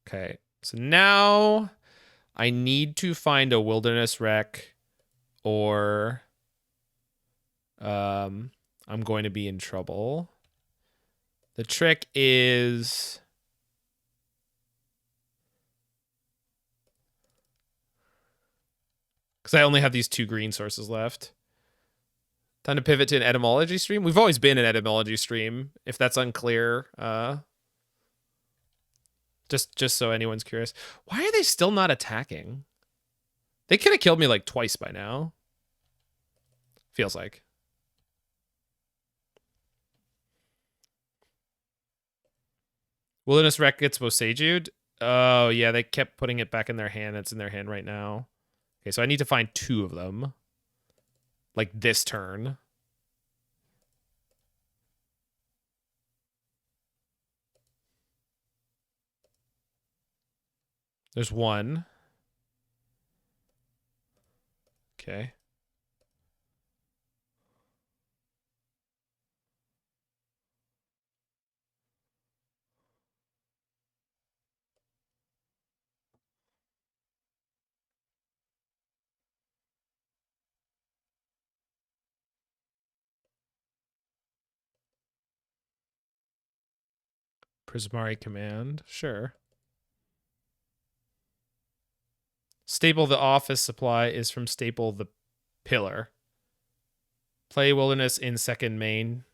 Okay, so now I need to find a wilderness wreck, or I'm going to be in trouble. The trick is, because I only have these 2 green sources left. Time to pivot to an etymology stream. We've always been an etymology stream, if that's unclear. Just so anyone's curious. Why are they still not attacking? They could have killed me like twice by now. Feels like. Wilderness Wreck gets Boseju'd. Oh, yeah, they kept putting it back in their hand. It's in their hand right now. Okay, so I need to find 2 of them. Like this turn. There's 1. Okay. Prismari Command. Sure. Staple the office supply is from Staple the pillar. Play Wilderness in second main.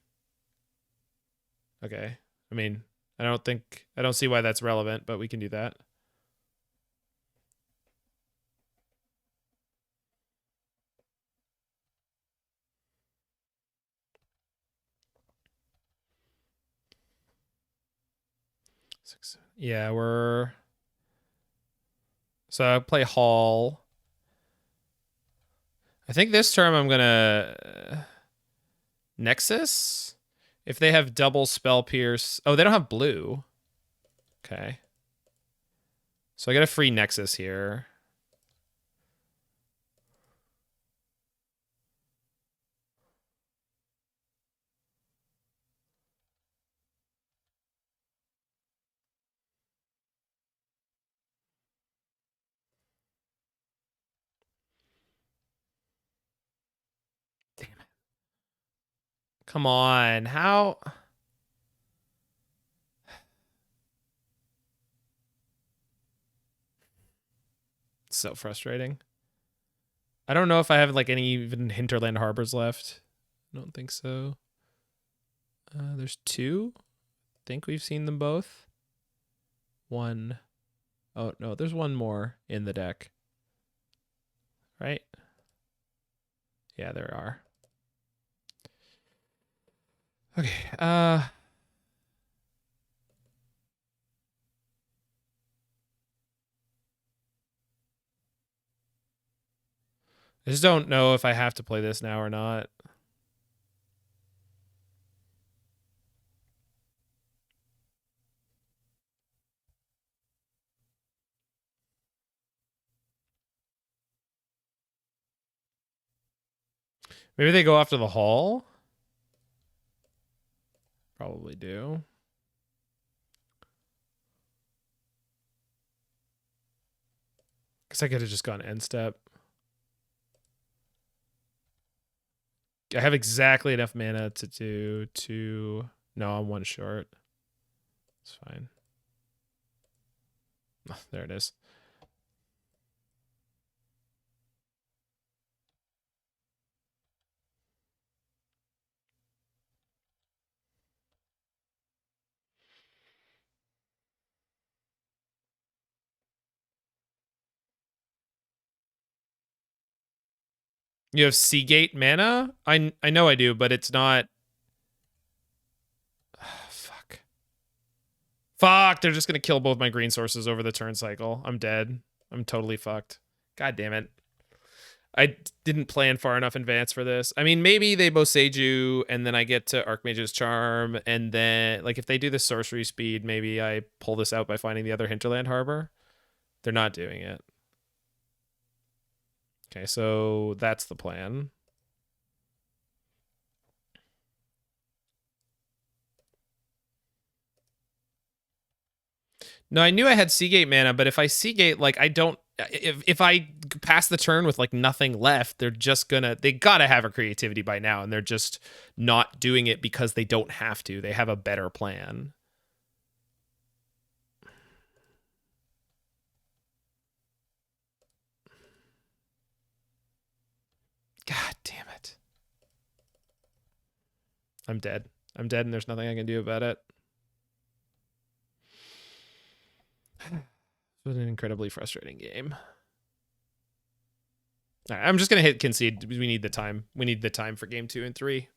Okay. I mean, I don't see why that's relevant, but we can do that. Yeah, we're... So I play Hall. I think this term I'm gonna... Nexus? If they have double Spell Pierce... Oh, they don't have blue. Okay. So I got a free Nexus here. Damn it. Come on. How... So frustrating. I don't know if I have like any even Hinterland Harbors left. I don't think so. There's 2. I think we've seen them both. 1. Oh, no, there's 1 more in the deck. Right? Yeah, there are. Okay, I just don't know if I have to play this now or not. Maybe they go after the Hall? Probably do. Because I could have just gone end step. I have exactly enough mana to do 2. No, I'm 1 short. It's fine. Oh, there it is. You have seagate mana? I know I do, but it's not. Fuck. Fuck, they're just gonna kill both my green sources over the turn cycle. I'm dead. I'm totally fucked. God damn it. I didn't plan far enough in advance for this. I mean, maybe they Boseiju and then I get to Archmage's Charm, and then, like, if they do the sorcery speed, maybe I pull this out by finding the other Hinterland Harbor. They're not doing it. Okay, so that's the plan. No, I knew I had Seagate mana, but if I Seagate, like, I don't. If I pass the turn with like nothing left, they're just gonna. They gotta have a creativity by now, and they're just not doing it because they don't have to. They have a better plan. God damn it. I'm dead. I'm dead, and there's nothing I can do about it. It was an incredibly frustrating game. All right, I'm just gonna hit concede. We need the time. We need the time for game 2 and 3.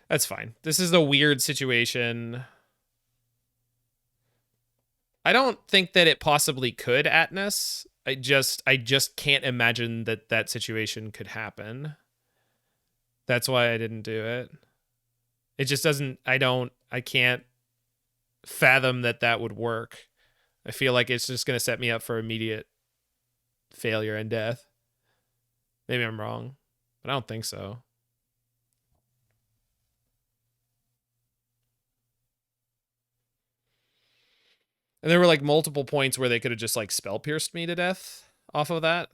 That's fine. This is a weird situation. I don't think that it possibly could, Atnus. I just can't imagine that that situation could happen. That's why I didn't do it. It just doesn't. I can't fathom that that would work. I feel like it's just going to set me up for immediate failure and death. Maybe I'm wrong, but I don't think so. And there were like multiple points where they could have just like spell pierced me to death off of that.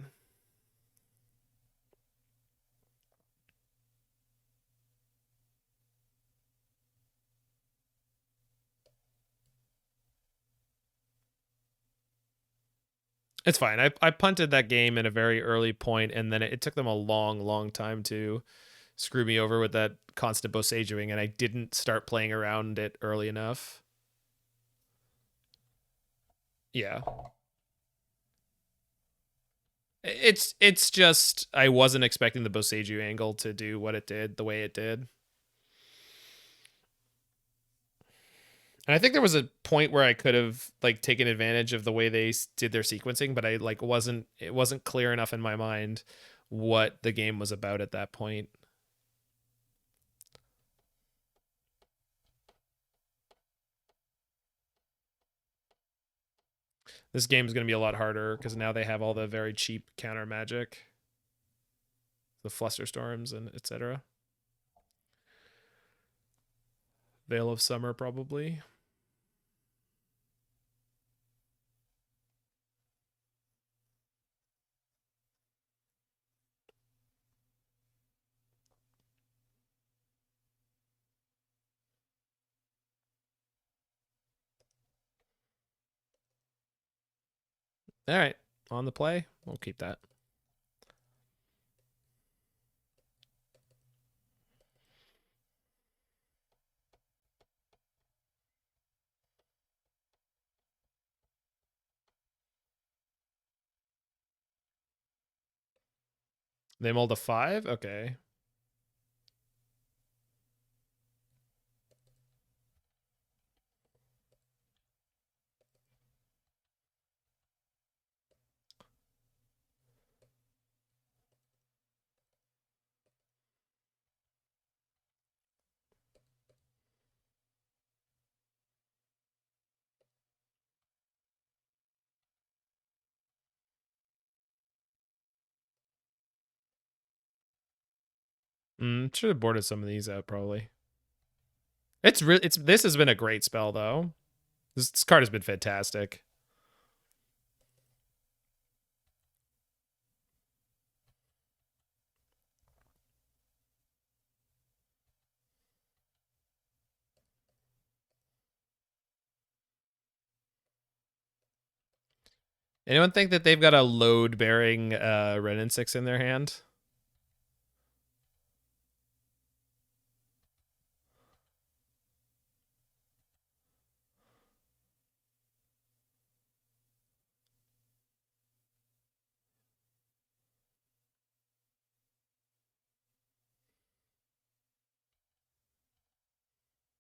It's fine. I punted that game at a very early point, and then it took them a long time to screw me over with that constant Bosejuing, and I didn't start playing around it early enough. Yeah. It's just I wasn't expecting the Boseiju angle to do what it did the way it did. And I think there was a point where I could have like taken advantage of the way they did their sequencing, but I like it wasn't clear enough in my mind what the game was about at that point. This game is going to be a lot harder because now they have all the very cheap counter magic, the Flusterstorms and etc. Veil of Summer probably. All right, on the play, we'll keep that. They mold a 5? Okay. Should have boarded some of these out probably. This has been a great spell though. This card has been fantastic. Anyone think that they've got a load bearing Renin 6 in their hand?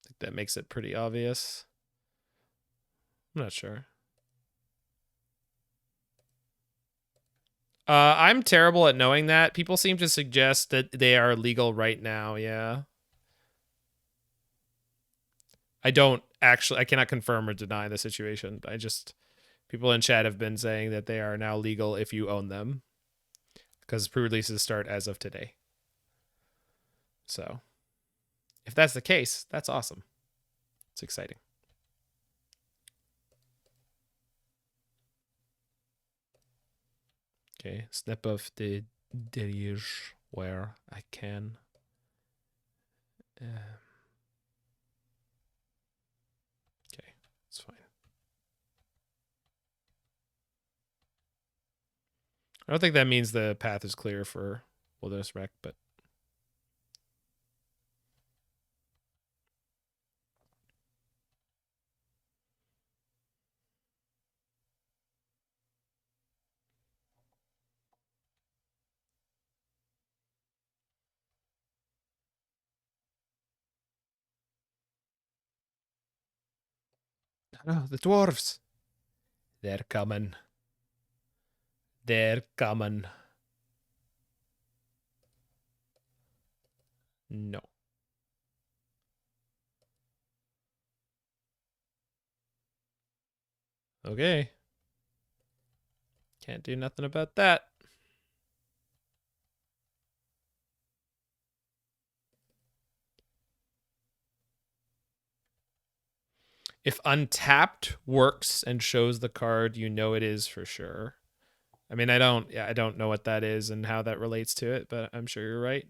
think that makes it pretty obvious. I'm not sure. I'm terrible at knowing that. People seem to suggest that they are legal right now, yeah. I cannot confirm or deny the situation. People in chat have been saying that they are now legal if you own them. Because pre-releases start as of today. So, if that's the case, that's awesome. It's exciting. Okay, snap of the Deluge where I can. Okay, it's fine. I don't think that means the path is clear for Wilderness Rec, but oh, the dwarves. They're coming. They're coming. No. Okay. Can't do nothing about that. If untapped works and shows the card, you know it is for sure. I mean, I don't know what that is and how that relates to it, but I'm sure you're right.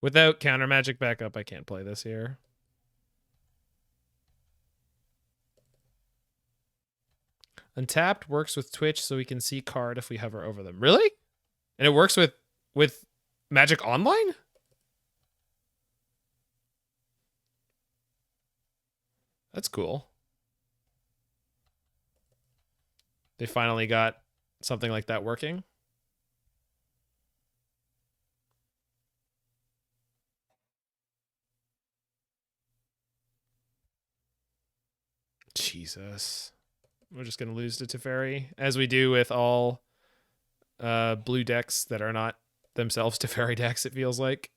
Without counter magic backup, I can't play this here. Untapped works with Twitch so we can see card if we hover over them. Really? And it works with Magic Online? That's cool. They finally got something like that working. Jesus. We're just going to lose to Teferi, as we do with all blue decks that are not themselves Teferi decks, it feels like.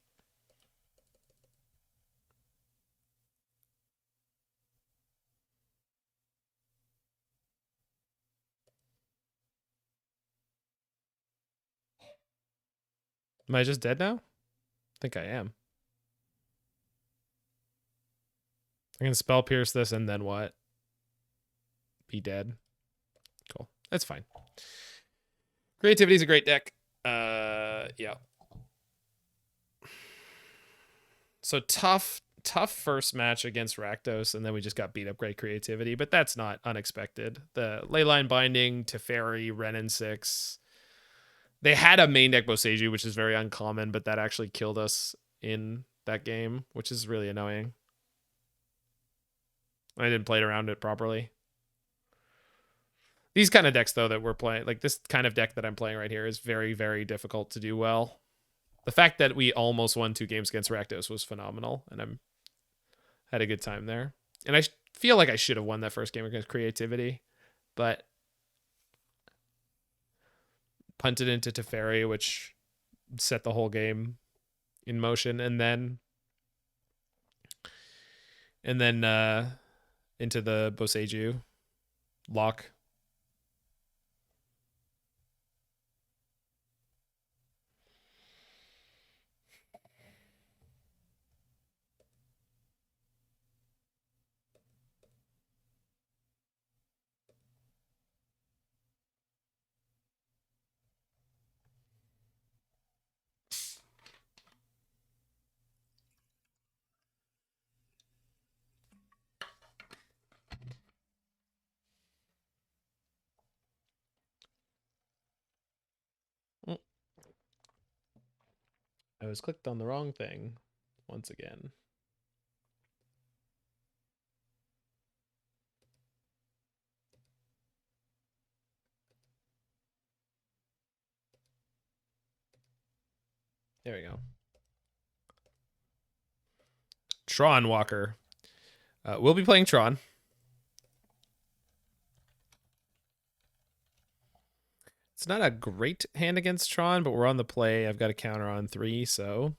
Am I just dead now? I think I am. I can spell pierce this and then what? Be dead. Cool. That's fine. Creativity's a great deck. Yeah. So tough first match against Rakdos, and then we just got beat up great creativity, but that's not unexpected. The Leyline Binding, Teferi, Renin 6. They had a main deck Boseiju, which is very uncommon, but that actually killed us in that game, which is really annoying. I didn't play around it properly. These kind of decks, though, that we're playing, like this kind of deck that I'm playing right here is very, very difficult to do well. The fact that we almost won 2 games against Rakdos was phenomenal, and I'm had a good time there. And I feel like I should have won that first game against Creativity, but punted into Teferi, which set the whole game in motion, and then into the Boseiju lock. I was clicked on the wrong thing once again. There we go. Tron Walker. We'll be playing Tron. It's not a great hand against Tron, but we're on the play. I've got a counter on 3, so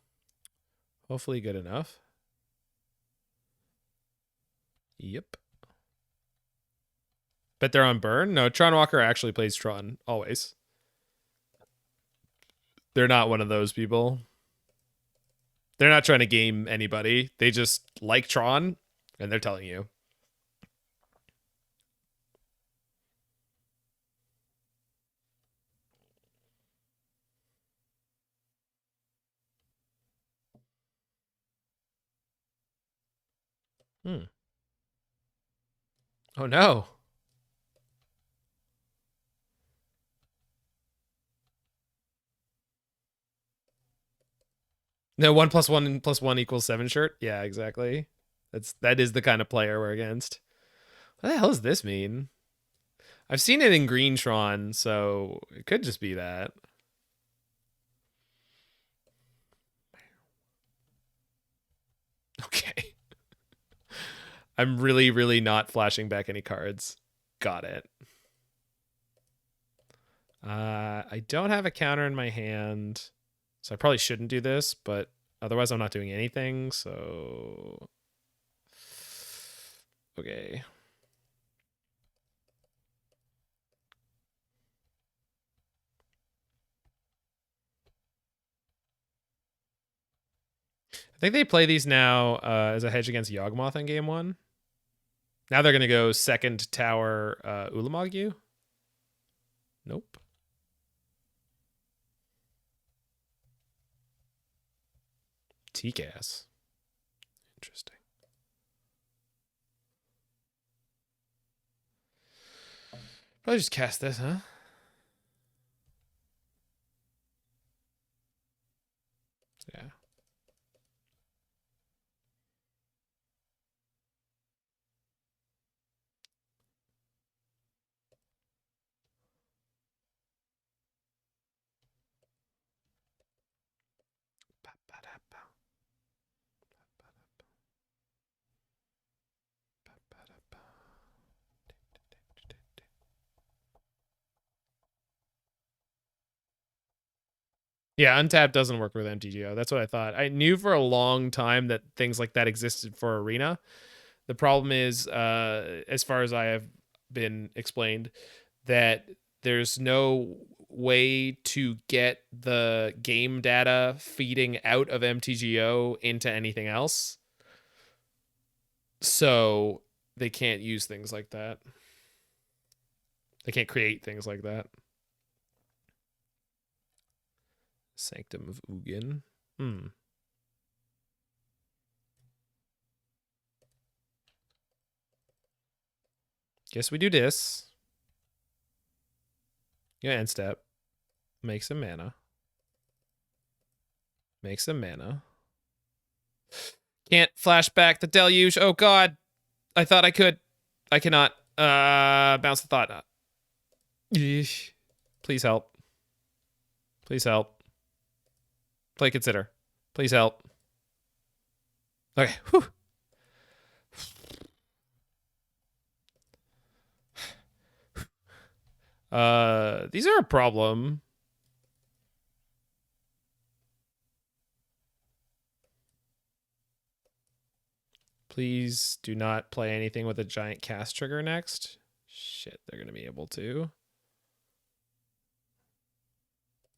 hopefully good enough. Yep. Bet they're on burn? No, Tron Walker actually plays Tron, always. They're not one of those people. They're not trying to game anybody. They just like Tron, and they're telling you. Oh, no. No, 1+1+1 equals 7 shirt? Yeah, exactly. That is the kind of player we're against. What the hell does this mean? I've seen it in Green Tron, so it could just be that. Okay. I'm really, really not flashing back any cards. Got it. I don't have a counter in my hand, so I probably shouldn't do this, but otherwise I'm not doing anything, so... Okay. I think they play these now as a hedge against Yawgmoth in game 1. Now they're going to go second tower Ulamog. Nope. TCAS. Interesting. Probably just cast this, huh? Yeah. Yeah, untap doesn't work with MTGO. That's what I thought. I knew for a long time that things like that existed for Arena. The problem is, as far as I have been explained, that there's no way to get the game data feeding out of MTGO into anything else. So they can't use things like that. They can't create things like that. Sanctum of Ugin. Guess we do this. Yeah, end step. Make some mana. Make some mana. Can't flash back the deluge. Oh god. I thought I could. I cannot. Bounce the thought. Eesh. Please help. Please help. Play consider. Please help. Okay. Whew. These are a problem. Please do not play anything with a giant cast trigger next. Shit, they're going to be able to.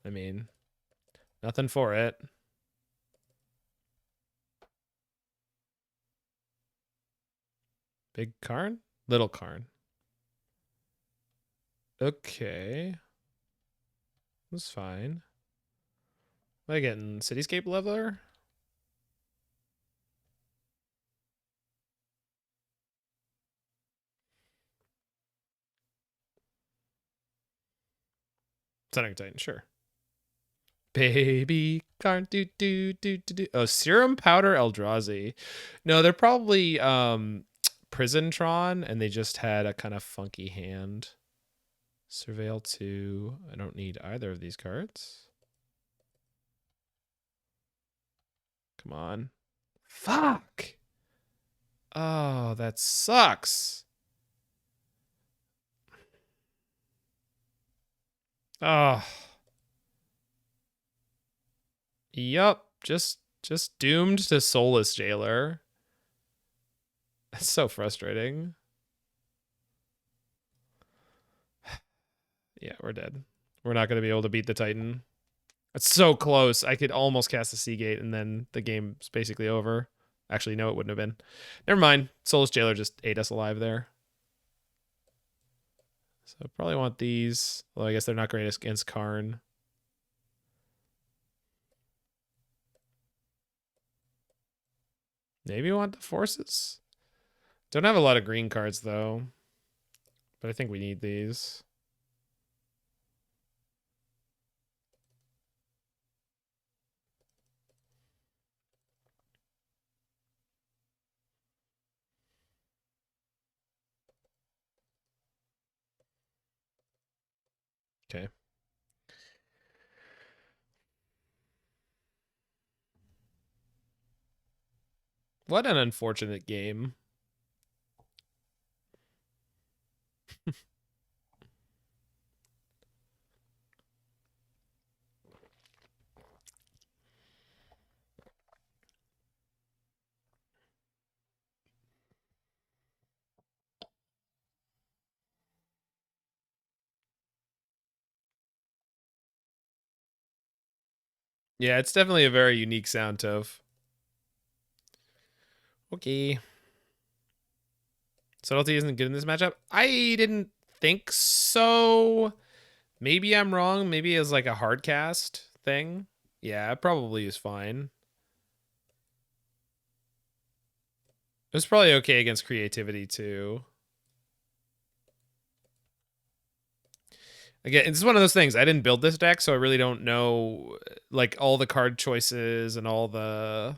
I mean, nothing for it. Big Karn? Little Karn. Okay. That's fine. Am I getting Cityscape Leveler? Sounding Titan, sure. Baby Karn, do do do do do. Oh, Serum Powder Eldrazi. No, they're probably Prison Tron, and they just had a kind of funky hand. Surveil 2. I don't need either of these cards. Come on. Fuck. Oh, that sucks. Oh. Yup. Just doomed to Soulless Jailer. That's so frustrating. Yeah, we're dead. We're not going to be able to beat the Titan. It's so close. I could almost cast a Seagate and then the game's basically over. Actually, no, it wouldn't have been. Never mind. Soulless Jailer just ate us alive there. So I probably want these. Well, I guess they're not great against Karn. Maybe I want the forces. Don't have a lot of green cards though. But I think we need these. Okay. What an unfortunate game. Yeah, it's definitely a very unique sound, Toph. Okay. Subtlety isn't good in this matchup. I didn't think so. Maybe I'm wrong. Maybe it's like a hard cast thing. Yeah, it probably is fine. It was probably okay against creativity too. Again, it's one of those things. I didn't build this deck, so I really don't know like all the card choices and all the.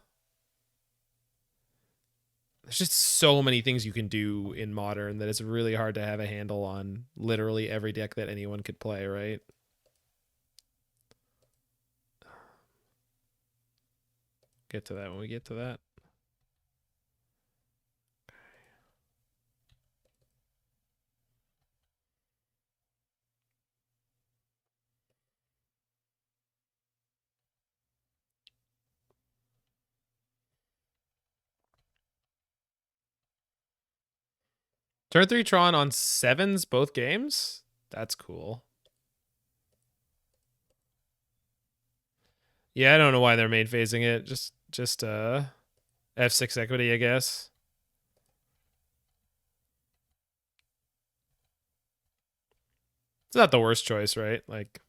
There's just so many things you can do in Modern that it's really hard to have a handle on literally every deck that anyone could play, right? Get to that when we get to that. Turn 3 Tron on 7s both games? That's cool. Yeah, I don't know why they're main phasing it. Just F6 equity, I guess. It's not the worst choice, right? Like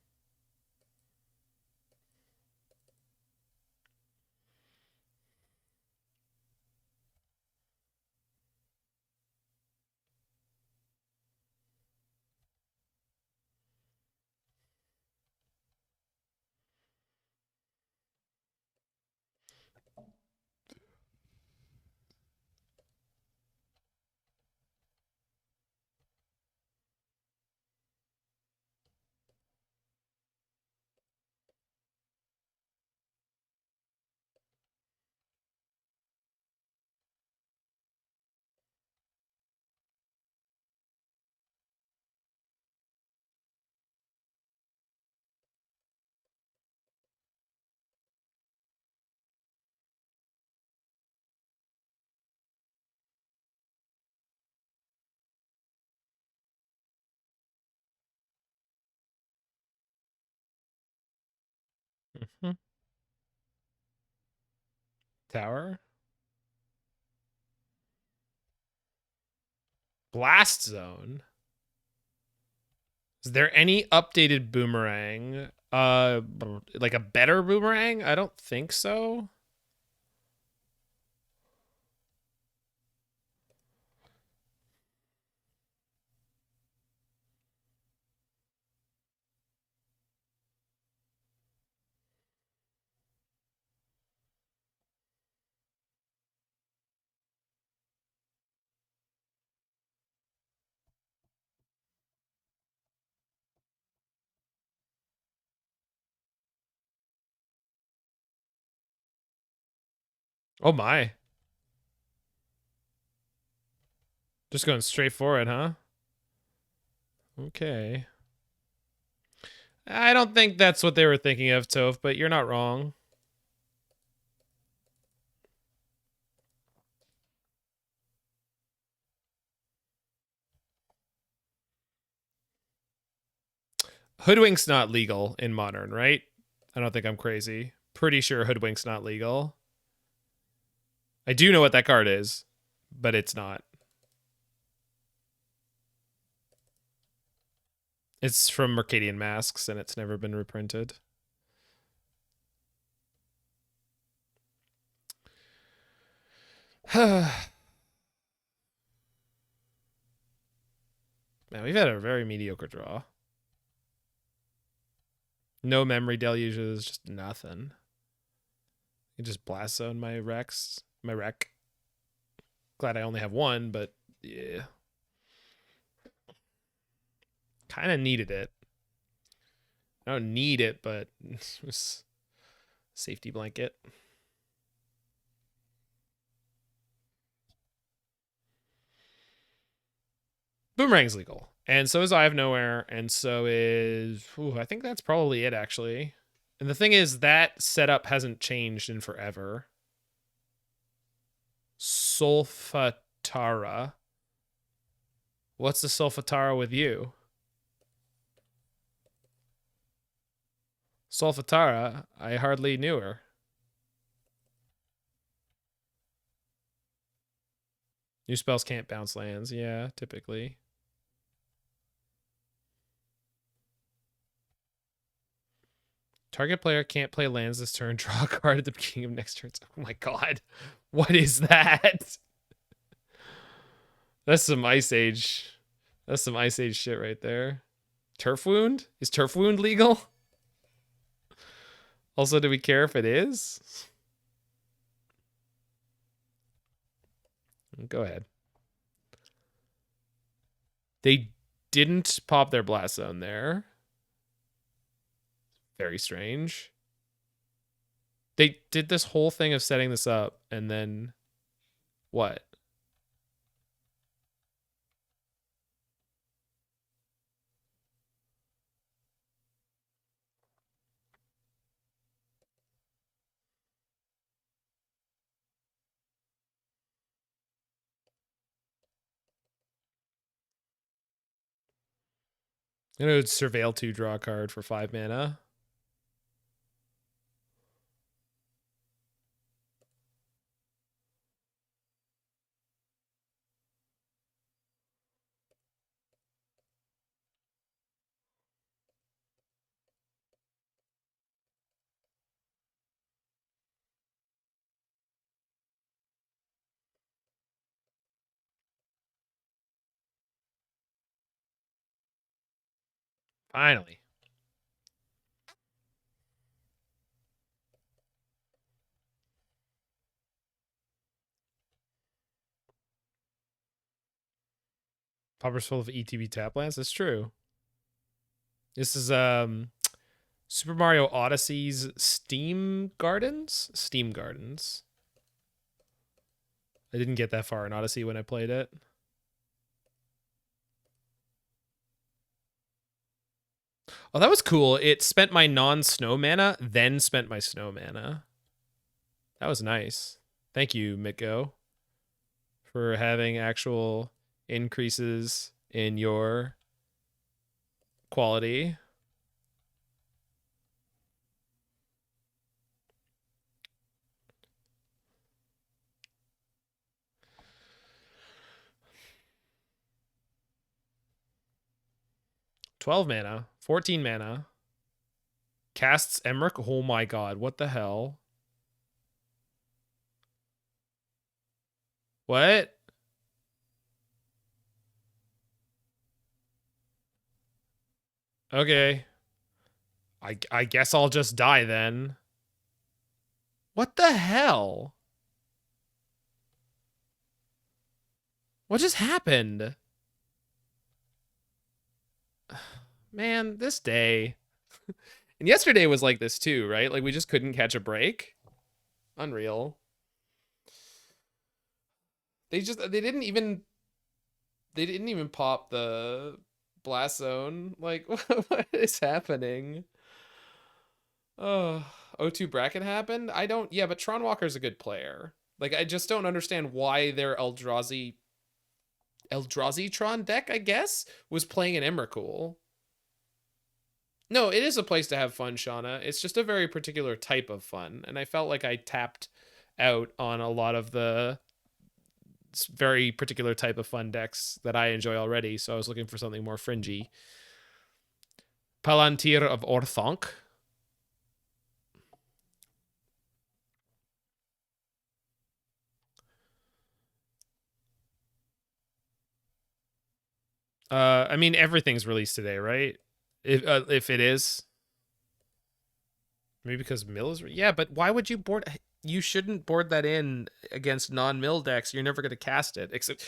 Tower. Blast Zone. Is there any updated boomerang? Like a better boomerang? I don't think so. Oh my. Just going straight for it, huh? Okay. I don't think that's what they were thinking of, Toph, but you're not wrong. Hoodwink's not legal in Modern, right? I don't think I'm crazy. Pretty sure Hoodwink's not legal. I do know what that card is, but it's not. It's from Mercadian Masks, and it's never been reprinted. Man, we've had a very mediocre draw. No Memory Deluges, just nothing. You just blast zone my Rex, my Wreck. Glad I only have one, but yeah. Kind of needed it. I don't need it, but it was safety blanket. Boomerang's legal. And so is Eye of Nowhere, and so is... Ooh, I think that's probably it, actually. And the thing is, that setup hasn't changed in forever. Solfatara. What's the Solfatara with you? Solfatara, I hardly knew her. New spells can't bounce lands. Yeah, typically. Target player can't play lands this turn. Draw a card at the beginning of next turn. Oh my god. What is that? That's some Ice Age. That's some Ice Age shit right there. Turf Wound? Is Turf Wound legal? Also, do we care if it is? Go ahead. They didn't pop their Blast Zone there. Very strange. They did this whole thing of setting this up, and then what? I'm gonna Surveil 2, draw a card for 5 mana. Finally. Popper's full of ETB tap lands. That's true. This is Super Mario Odyssey's Steam Gardens? Steam Gardens. I didn't get that far in Odyssey when I played it. Oh, that was cool. It spent my non-snow mana, then spent my snow mana. That was nice. Thank you, MTGO, for having actual increases in your quality. $12 mana, 14 mana. Casts Emmerich. Oh my god, what the hell? What? Okay. I guess I'll just die then. What the hell? What just happened? Man, this day. And yesterday was like this too, right? Like we just couldn't catch a break. Unreal. They didn't even pop the blast zone. Like what is happening? Oh, O2 bracket happened? I don't yeah, but Tron Walker's a good player. Like I just don't understand why their Eldrazi Tron deck, I guess, was playing an Emrakul. No, it is a place to have fun, Shauna. It's just a very particular type of fun. And I felt like I tapped out on a lot of the very particular type of fun decks that I enjoy already. So I was looking for something more fringy. Palantir of Orthanc. I mean, everything's released today, right? If it is, maybe because Mill is. Yeah, but why would you board? You shouldn't board that in against non-Mill decks. You're never going to cast it, except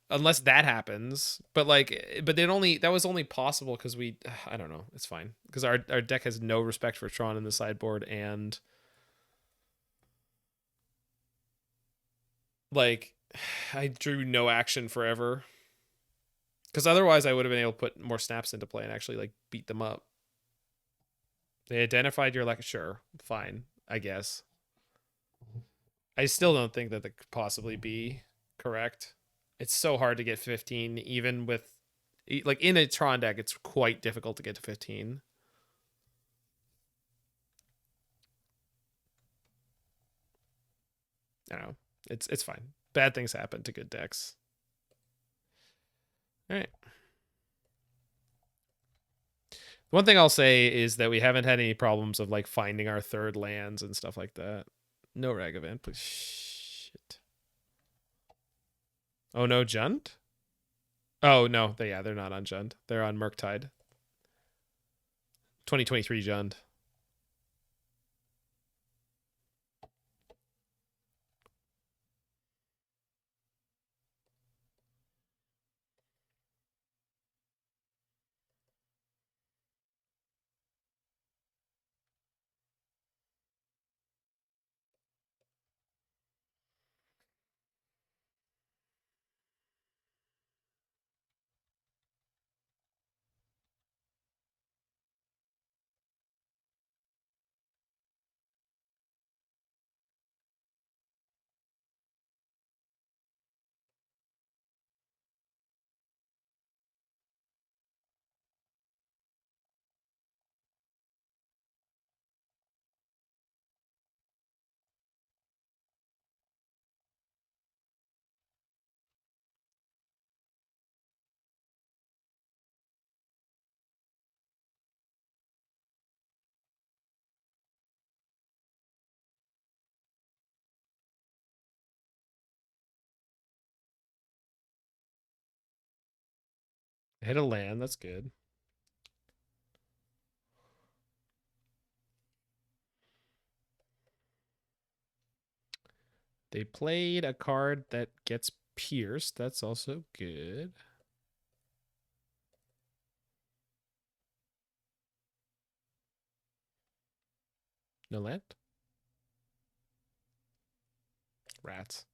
unless that happens. But like, but that was only possible because I don't know. It's fine because our deck has no respect for Tron in the sideboard, and like, I drew no action forever. Because otherwise, I would have been able to put more snaps into play and actually like beat them up. They identified your like, sure, fine, I guess. I still don't think that could possibly be correct. It's so hard to get 15, even with like in a Tron deck. It's quite difficult to get to 15. I don't know. It's fine. Bad things happen to good decks. All right. One thing I'll say is that we haven't had any problems of like finding our third lands and stuff like that. No Ragavan, please. Shit. Oh no, Jund? Oh no, they're not on Jund. They're on Murktide. 2023 Jund. Hit a land, that's good. They played a card that gets pierced. That's also good. No land? Rats.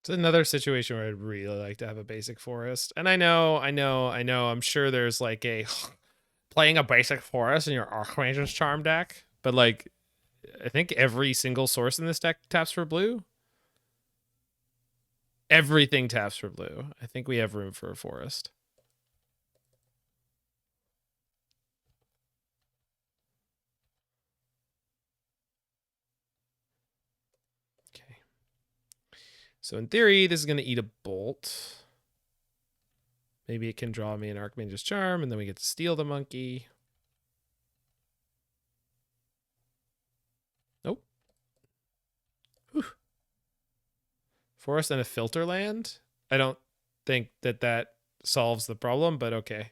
It's another situation where I'd really like to have a basic forest. And I know. I'm sure there's like a playing a basic forest in your Archmage's Charm deck, but like I think every single source in this deck taps for blue. Everything taps for blue. I think we have room for a forest. Okay. So in theory, this is going to eat a bolt. Maybe it can draw me an Archmage's Charm, and then we get to steal the monkey. Nope. Whew. Forest and a filter land? I don't think that solves the problem, but okay.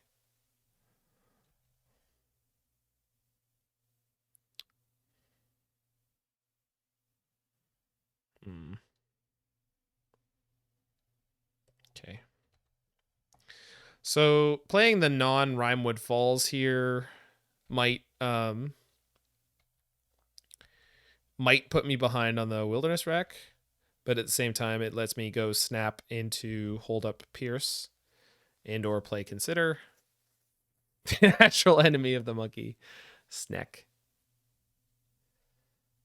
Hmm. So playing the non-Rimewood Falls here might put me behind on the Wilderness Rec, but at the same time it lets me go snap into hold up Pierce and or play Consider. The natural enemy of the monkey. Snack.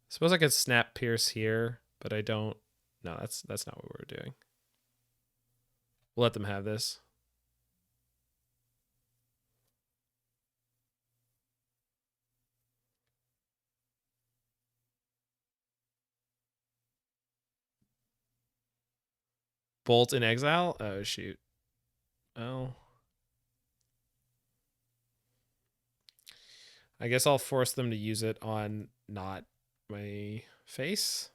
Suppose I could snap Pierce here, but I don't. No, that's not what we're doing. We'll let them have this. Bolt in exile? Oh, shoot. Oh. I guess I'll force them to use it on not my face.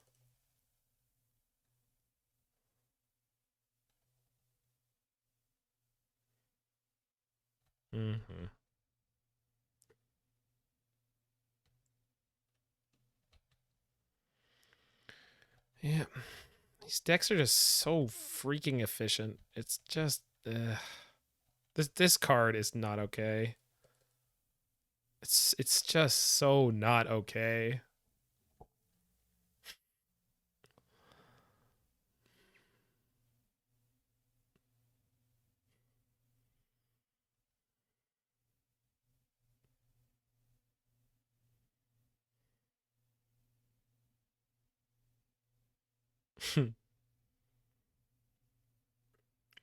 Mm-hmm. Yeah. These decks are just so freaking efficient. It's just this card is not okay. It's just so not okay.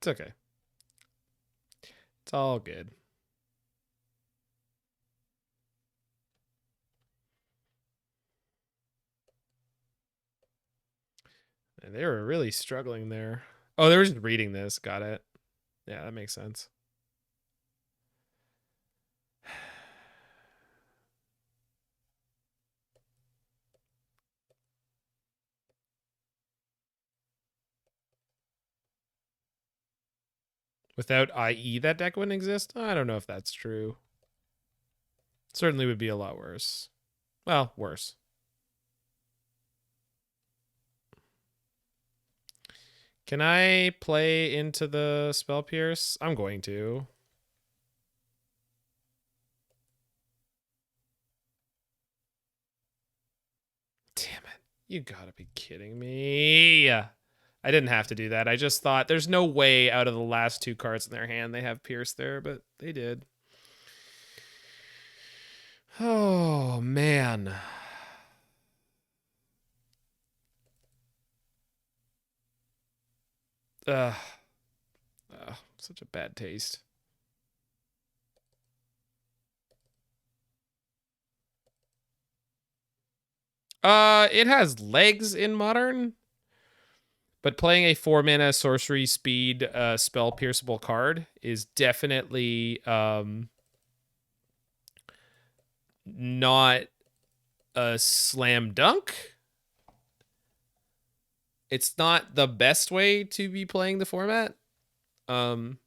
It's okay. It's all good. And they were really struggling there. Oh, they were just reading this. Got it. Yeah, that makes sense. Without IE, that deck wouldn't exist? I don't know if that's true. Certainly would be a lot worse. Well, worse. Can I play into the Spell Pierce? I'm going to. Damn it. You gotta be kidding me. I didn't have to do that. I just thought there's no way out of the last two cards in their hand they have Pierce there, but they did. Oh, man. Ugh. Such a bad taste. It has legs in Modern, but playing a 4-mana sorcery speed spell pierceable card is definitely not a slam dunk. It's not the best way to be playing the format. Obviously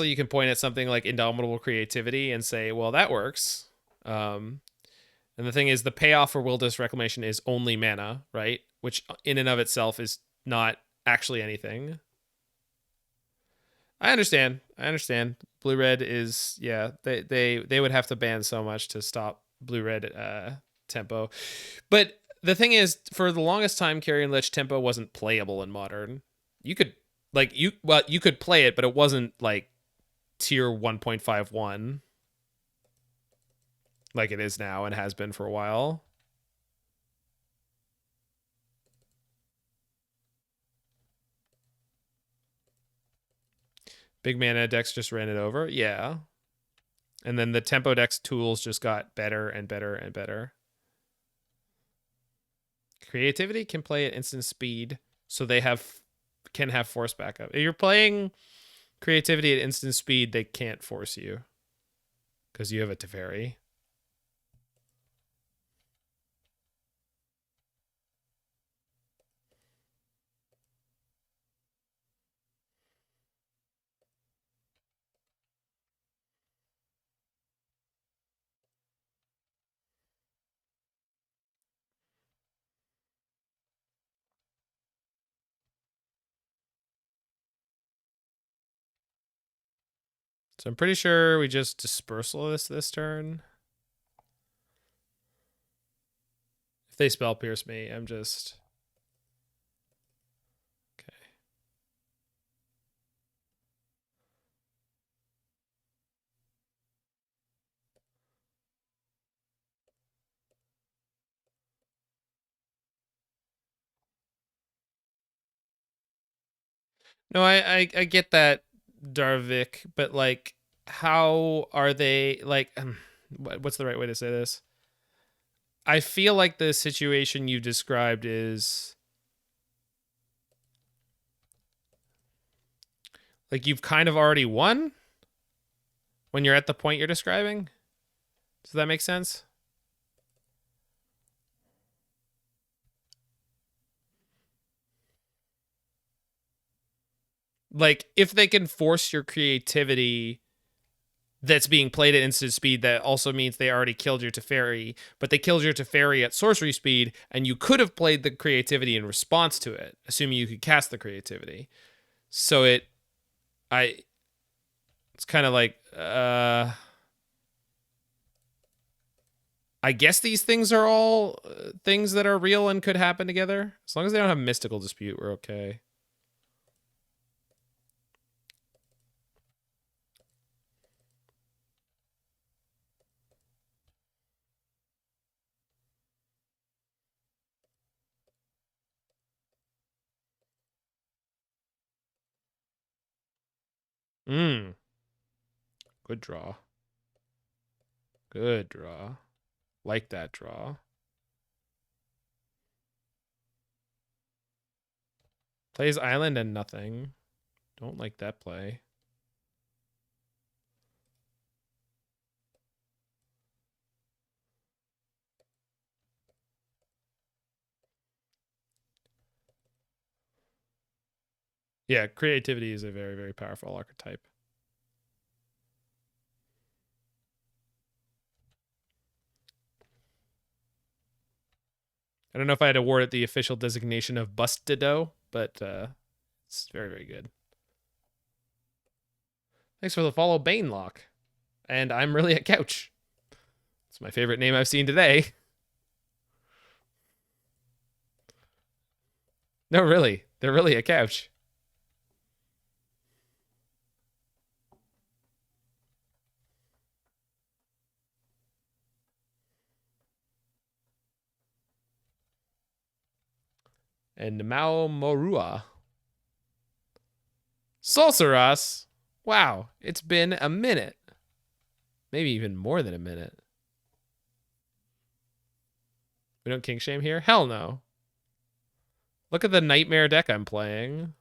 you can point at something like Indomitable Creativity and say, well, that works. And the thing is, the payoff for Wilderness Reclamation is only mana, right? Which in and of itself is not actually anything. I understand. Blue red is, yeah, they would have to ban so much to stop blue red tempo. But the thing is, for the longest time, Carrion Lich tempo wasn't playable in Modern. You could you could play it, but it wasn't like tier 1.51 like it is now and has been for a while. Big mana decks just ran it over. Yeah. And then the tempo decks tools just got better and better and better. Creativity can play at instant speed, so they can have force backup. If you're playing creativity at instant speed, they can't force you because you have a Teferi. So I'm pretty sure we just Dispersal this turn. If they Spell Pierce me, I'm just... Okay. No, I get that, Darvik, but like, how are they like? What's the right way to say this? I feel like the situation you described is like you've kind of already won when you're at the point you're describing. Does that make sense? Like, if they can force your creativity that's being played at instant speed, that also means they already killed your Teferi, but they killed your Teferi at sorcery speed, and you could have played the creativity in response to it, assuming you could cast the creativity. So it's kind of like, I guess these things are all things that are real and could happen together. As long as they don't have mystical dispute, we're okay. Good draw. Good draw. Like that draw. Plays island and nothing. Don't like that play. Yeah, creativity is a very, very powerful archetype. I don't know if I'd award it the official designation of Bustido, but it's very, very good. Thanks for the follow, Banelock. And I'm really a couch. It's my favorite name I've seen today. No, really. They're really a couch. And Mao Morua. Sorceras. Wow, it's been a minute. Maybe even more than a minute. We don't king shame here? Hell no. Look at the nightmare deck I'm playing.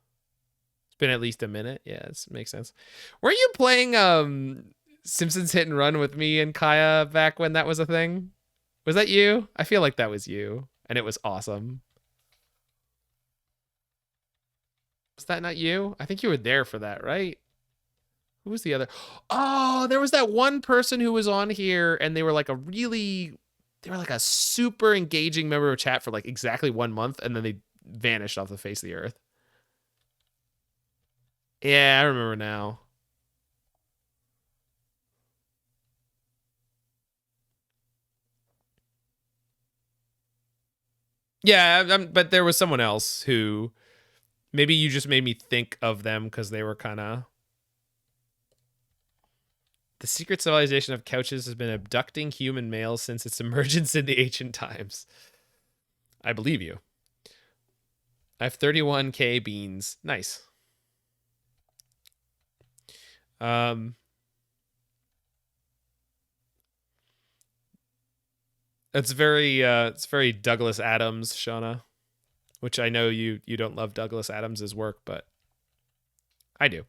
It's been at least a minute. Yeah, it makes sense. Weren't you playing Simpsons Hit and Run with me and Kaya back when that was a thing? Was that you? I feel like that was you, and it was awesome. Was that not you? I think you were there for that, right? Who was the other? Oh, there was that one person who was on here, and they were like a super engaging member of chat for like exactly 1 month, and then they vanished off the face of the earth. Yeah, I remember now. Yeah, but there was someone else who maybe you just made me think of them because they were kind of... The secret civilization of couches has been abducting human males since its emergence in the ancient times. I believe you. I have 31k beans. Nice. It's very Douglas Adams, Shauna, which I know you don't love Douglas Adams's work, but I do.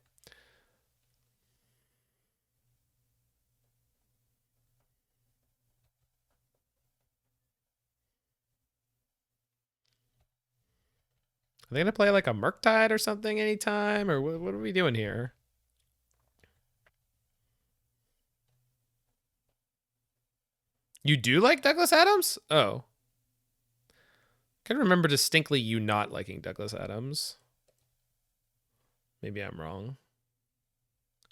Are they gonna play like a Murktide or something anytime, or what are we doing here? You do like Douglas Adams? Oh. I can remember distinctly you not liking Douglas Adams. Maybe I'm wrong.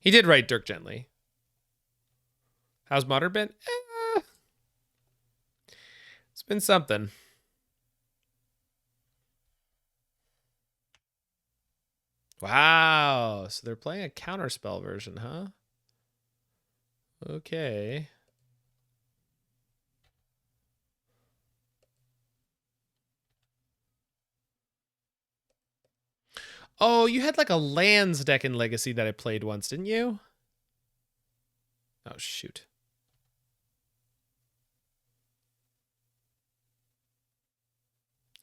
He did write Dirk Gently. How's Modern been? It's been something. Wow. So they're playing a Counterspell version, huh? Okay. Oh, you had like a lands deck in Legacy that I played once, didn't you? Oh, shoot.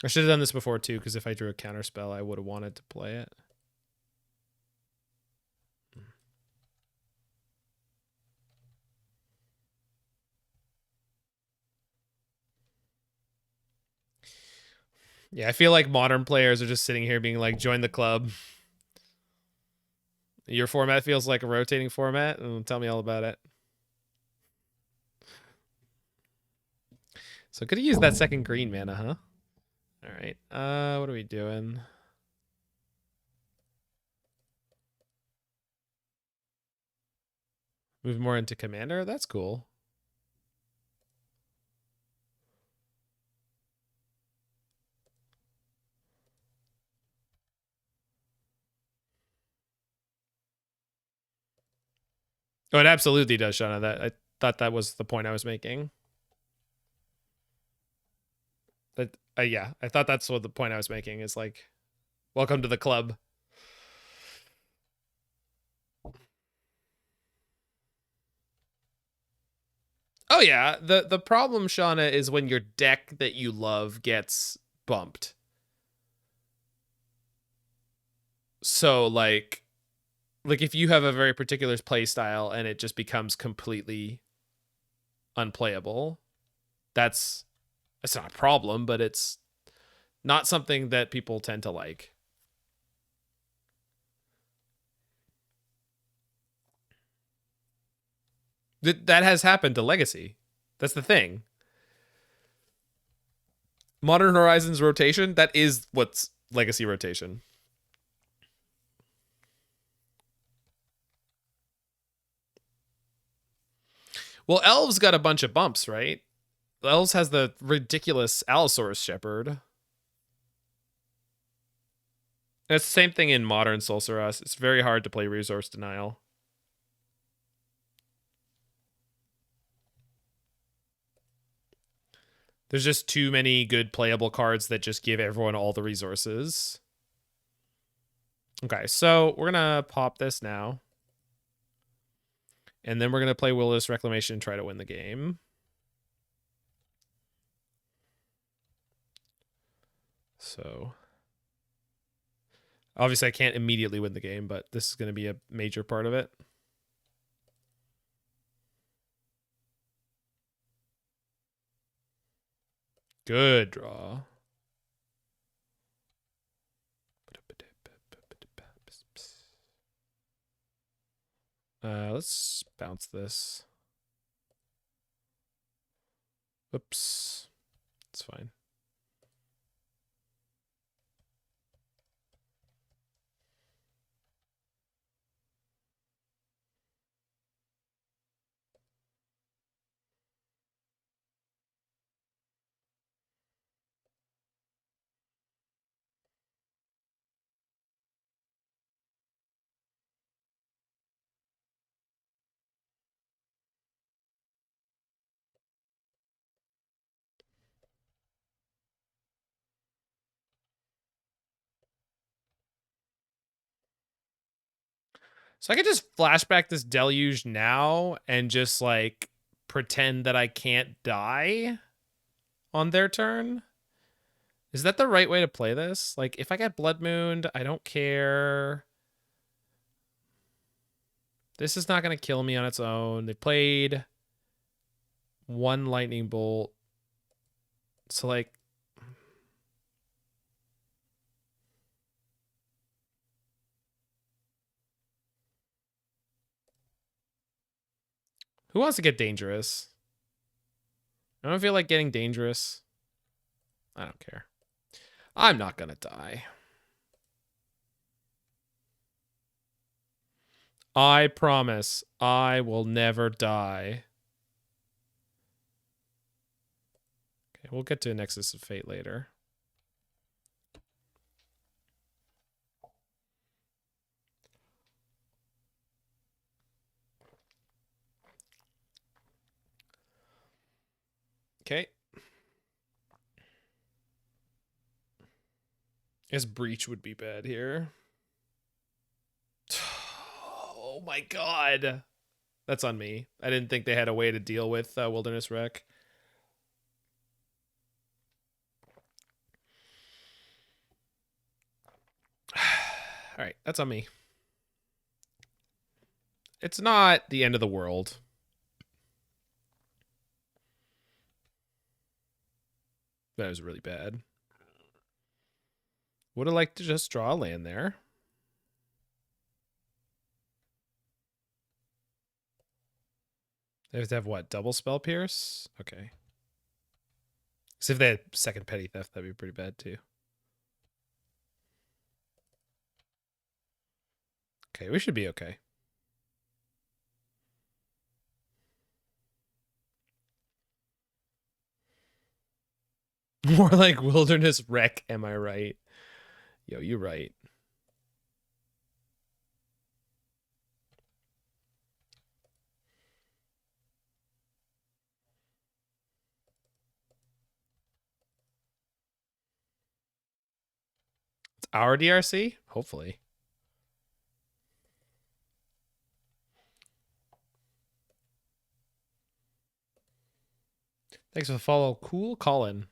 I should have done this before, too, because if I drew a Counterspell, I would have wanted to play it. Yeah, I feel like Modern players are just sitting here being like, join the club. Your format feels like a rotating format? Tell me all about it. So could have used that second green mana, huh? All right. What are we doing? Move more into commander? That's cool. Oh, it absolutely does, Shauna. That I thought that was the point I was making. That yeah, I thought that's what the point I was making is like, welcome to the club. Oh yeah, the problem, Shauna, is when your deck that you love gets bumped. So like if you have a very particular play style and it just becomes completely unplayable, that's not a problem, but it's not something that people tend to like. That has happened to Legacy. That's the thing. Modern Horizons rotation, that is what's Legacy rotation. Well, Elves got a bunch of bumps, right? Elves has the ridiculous Allosaurus Shepherd. It's the same thing in Modern Sorceress. It's very hard to play Resource Denial. There's just too many good playable cards that just give everyone all the resources. Okay, so we're going to pop this now. And then we're going to play Wilderness Reclamation and try to win the game. So obviously I can't immediately win the game, but this is going to be a major part of it. Good draw. Let's bounce this. Oops. It's fine. So I could just flashback this deluge now and just like pretend that I can't die on their turn. Is that the right way to play this? Like if I get Blood Mooned, I don't care. This is not going to kill me on its own. They played one lightning bolt. So like who wants to get dangerous? I don't feel like getting dangerous. I don't care. I'm not going to die. I promise I will never die. We'll get to Nexus of Fate later. Okay. His breach would be bad here. Oh my god. That's on me. I didn't think they had a way to deal with Wilderness Rec. All right, that's on me. It's not the end of the world. That was really bad. Would have liked to just draw a land there. They have to have what? Double Spell Pierce? Okay. Because if they had second Petty Theft, that'd be pretty bad too. Okay, we should be okay. More like Wilderness Wreck, am I right? Yo, you're right. It's our DRC? Hopefully. Thanks for the follow. Cool Colin.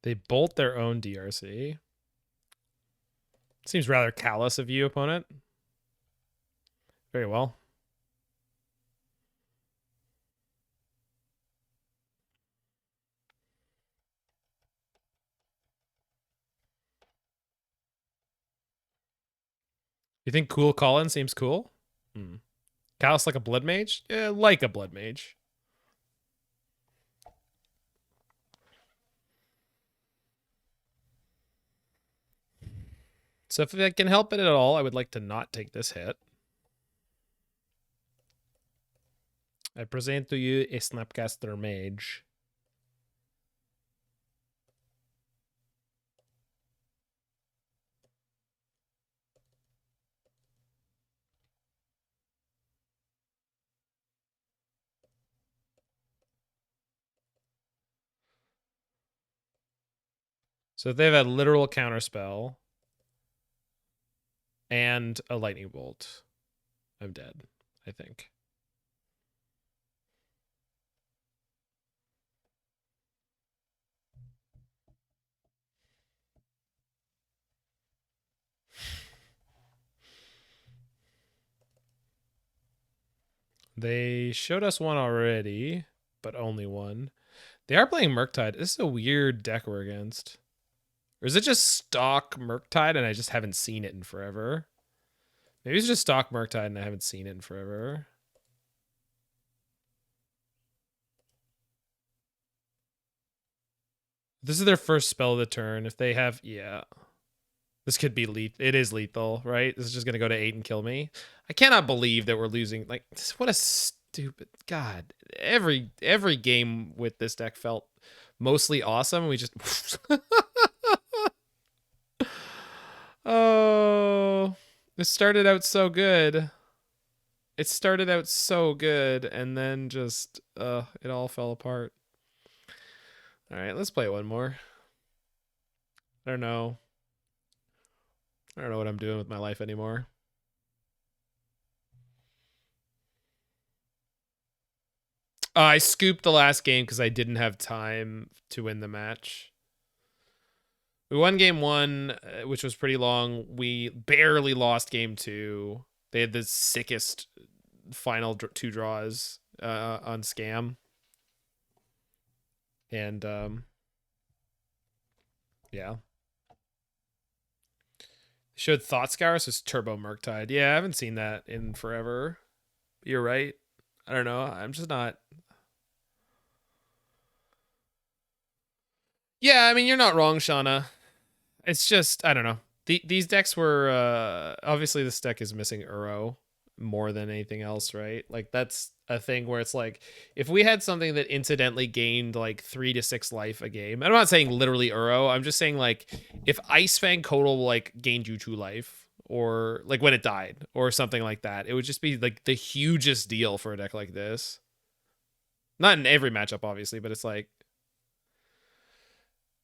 They bolt their own DRC. Seems rather callous of you, opponent. Very well. You think Cool Colin seems cool? Callous like a blood mage? Yeah, like a blood mage. So if I can help it at all, I would like to not take this hit. I present to you a Snapcaster Mage. So if they have a literal counterspell and a lightning bolt, I'm dead, I think. They showed us one already, but only one. They are playing Murktide. This is a weird deck we're against. Or is it just stock Murktide and I just haven't seen it in forever? Maybe it's just stock Murktide and I haven't seen it in forever. This is their first spell of the turn. If they have, yeah. This could be lethal. It is lethal, right? This is just going to go to 8 and kill me. I cannot believe that we're losing. Like, what a stupid... God. Every game with this deck felt mostly awesome. We just... Oh... It started out so good. It started out so good, and then just... it all fell apart. Alright, let's play one more. I don't know. I don't know what I'm doing with my life anymore. I scooped the last game because I didn't have time to win the match. We won game 1, which was pretty long. We barely lost game 2. They had the sickest final 2 draws on Scam. And, yeah. Showed Thought Scours as Turbo Murktide. Yeah, I haven't seen that in forever. You're right. I don't know. I'm just not... Yeah, I mean, you're not wrong, Shauna. It's just, I don't know. These decks were obviously this deck is missing Uro more than anything else, right? Like that's a thing where it's like if we had something that incidentally gained like 3 to 6 life a game. I'm not saying literally Uro. I'm just saying like if Ice-Fang Coatl like gained you 2 life or like when it died or something like that, it would just be like the hugest deal for a deck like this. Not in every matchup obviously, but it's like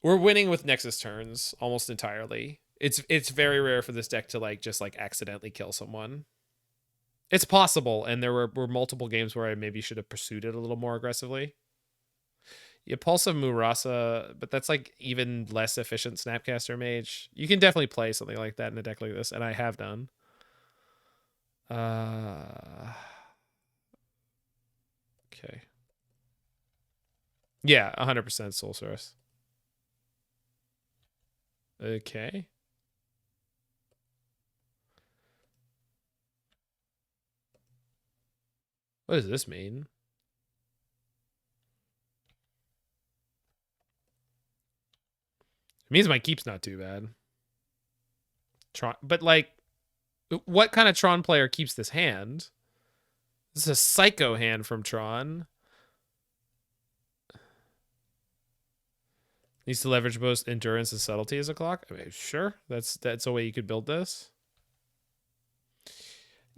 we're winning with Nexus turns almost entirely. It's very rare for this deck to like just like accidentally kill someone. It's possible, and there were multiple games where I maybe should have pursued it a little more aggressively. Yeah, Pulse of Murasa, but that's like even less efficient Snapcaster Mage. You can definitely play something like that in a deck like this, and I have done. Okay. Yeah, 100% Soul Source. Okay. What does this mean? It means my keep's not too bad. Tron, but like, what kind of Tron player keeps this hand? This is a psycho hand from Tron. Needs to leverage both endurance and subtlety as a clock. I mean, sure, that's a way you could build this.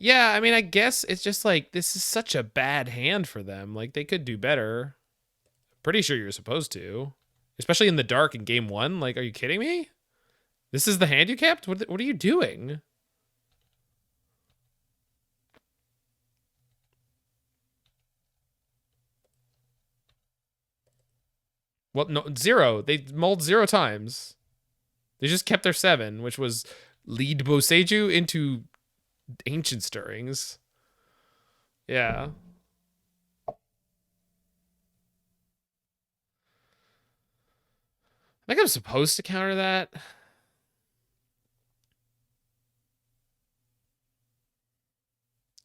Yeah, I mean, I guess it's just like this is such a bad hand for them. Like they could do better. Pretty sure you're supposed to, especially in the dark in game 1. Like, are you kidding me? This is the hand you kept? What are you doing? Well, no, 0. They mulled 0 times. They just kept their 7, which was lead Boseiju into Ancient Stirrings. Yeah. I think I'm supposed to counter that.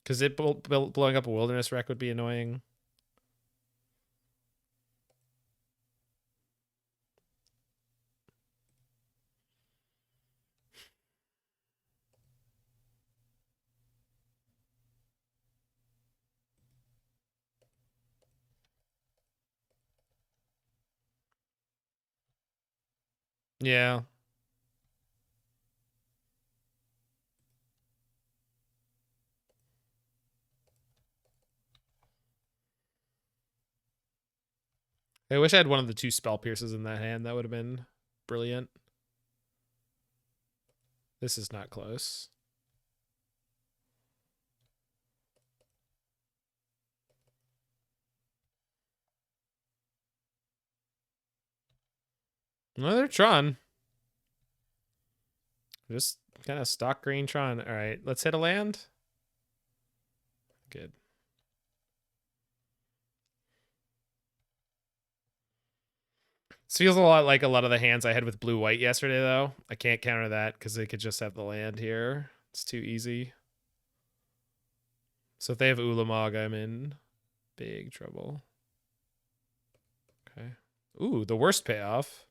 Because it blowing up a Wilderness Rec would be annoying. Yeah. I wish I had one of the 2 spell pierces in that hand. That would have been brilliant. This is not close. Another Tron. Just kind of stock green Tron. All right, let's hit a land. Good. This feels a lot like a lot of the hands I had with blue-white yesterday, though. I can't counter that because they could just have the land here. It's too easy. So if they have Ulamog, I'm in big trouble. Okay. Ooh, the worst payoff.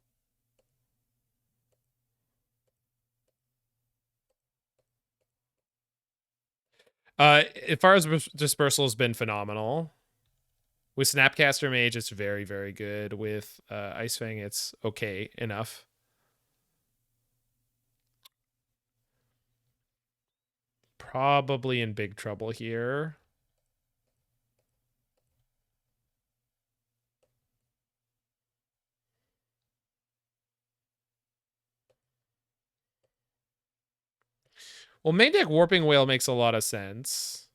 As far as Dispersal has been phenomenal. With Snapcaster Mage, it's very, very good. With Ice-Fang, it's okay enough. Probably in big trouble here. Well, main deck Warping Whale makes a lot of sense.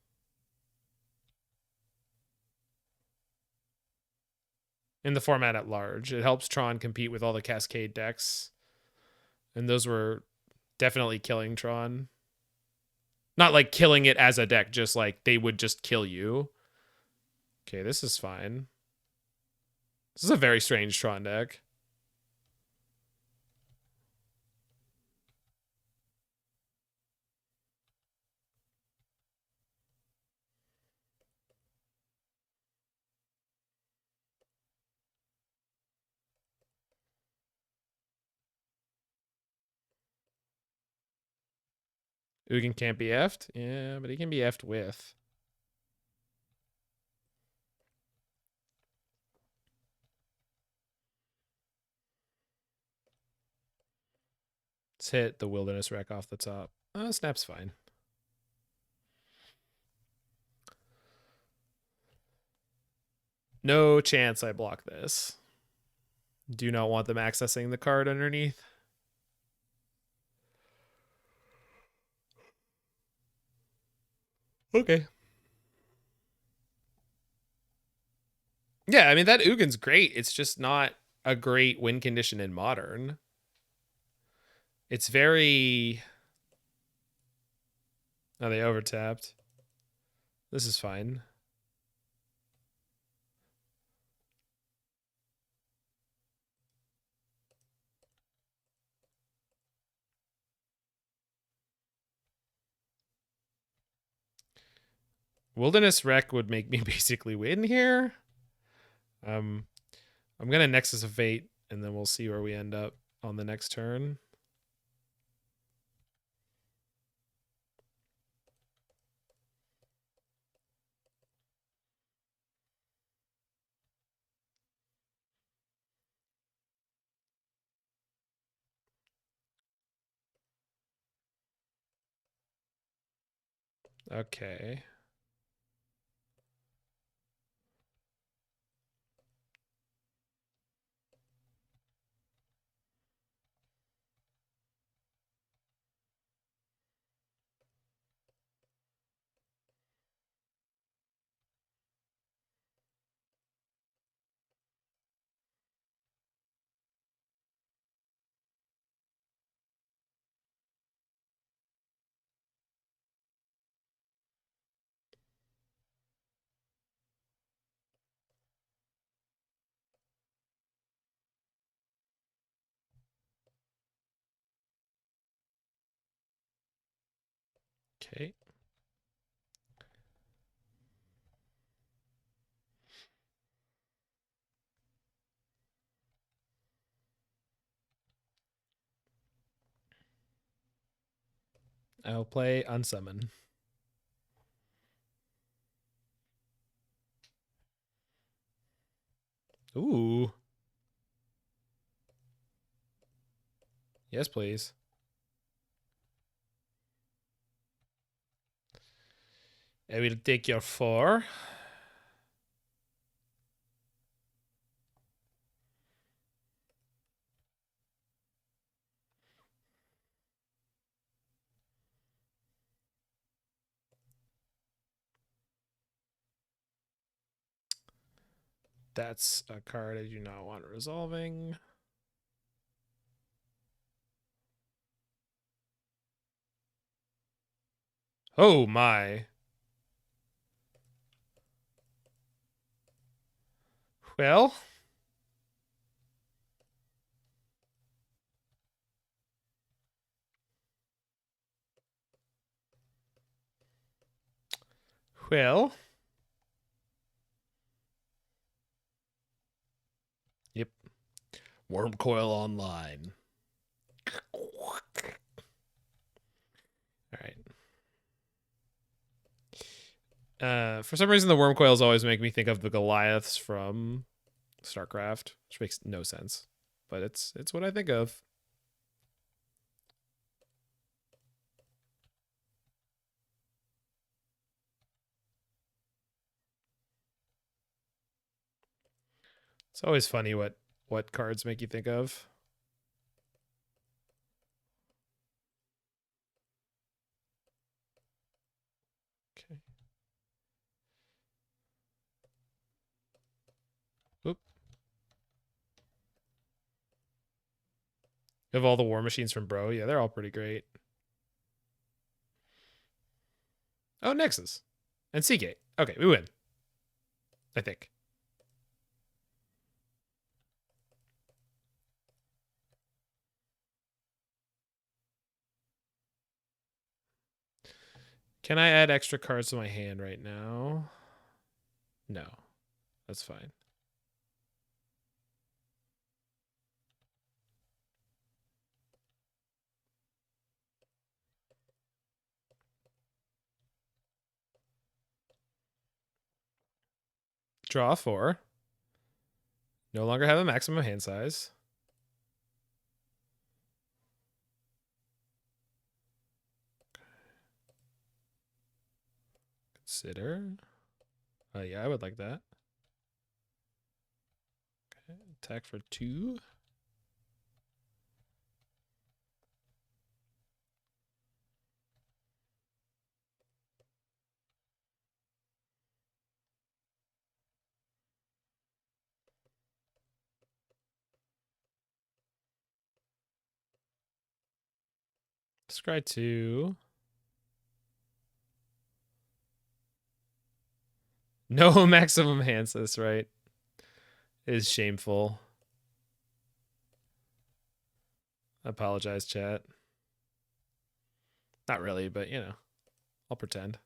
In the format at large. It helps Tron compete with all the Cascade decks. And those were definitely killing Tron. Not like killing it as a deck, just like they would just kill you. Okay, this is fine. This is a very strange Tron deck. Ugin can't be effed? Yeah, but he can be effed with. Let's hit the Wilderness Wreck off the top. Snap's fine. No chance I block this. Do not want them accessing the card underneath. Okay. Yeah, I mean, that Ugin's great. It's just not a great win condition in Modern. It's very... Oh, they overtapped. This is fine. Wilderness Wreck would make me basically win here. I'm gonna Nexus of Fate, and then we'll see where we end up on the next turn. Okay. Okay. I'll play Unsummon. Ooh. Yes, please. I will take your 4. That's a card I do not want resolving. Oh my. Well. Well. Yep. Worm Coil Online. All right. For some reason, the worm coils always make me think of the Goliaths from StarCraft, which makes no sense, but it's what I think of. It's always funny what cards make you think of. Okay. Oop. You have all the war machines from Bro. Yeah, they're all pretty great. Oh, Nexus. And Seagate. Okay, we win. I think. Can I add extra cards to my hand right now? No. That's fine. Draw 4. No longer have a maximum hand size. Consider. Yeah, I would like that. Okay, attack for 2. Scry 2. No maximum hand size, right? It is shameful. I apologize, chat. Not really, but you know, I'll pretend.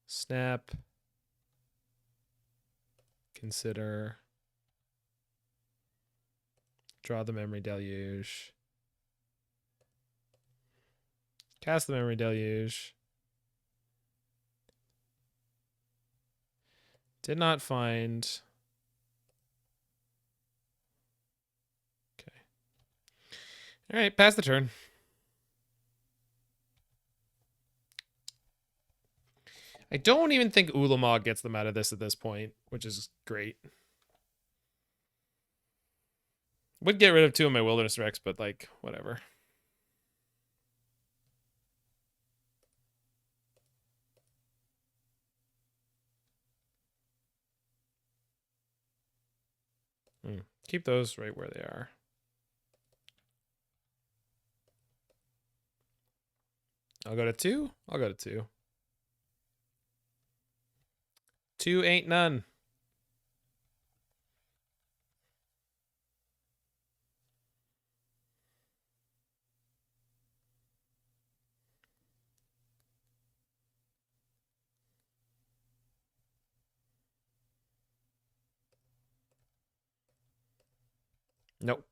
Snap. Consider. Draw the Memory Deluge. Cast the Memory Deluge. Did not find. Okay. All right, pass the turn. I don't even think Ulamog gets them out of this at this point, which is great. Would get rid of 2 of my Wilderness Rex, but like, whatever. Keep those right where they are. I'll go to 2. I'll go to 2. 2 ain't none. Nope.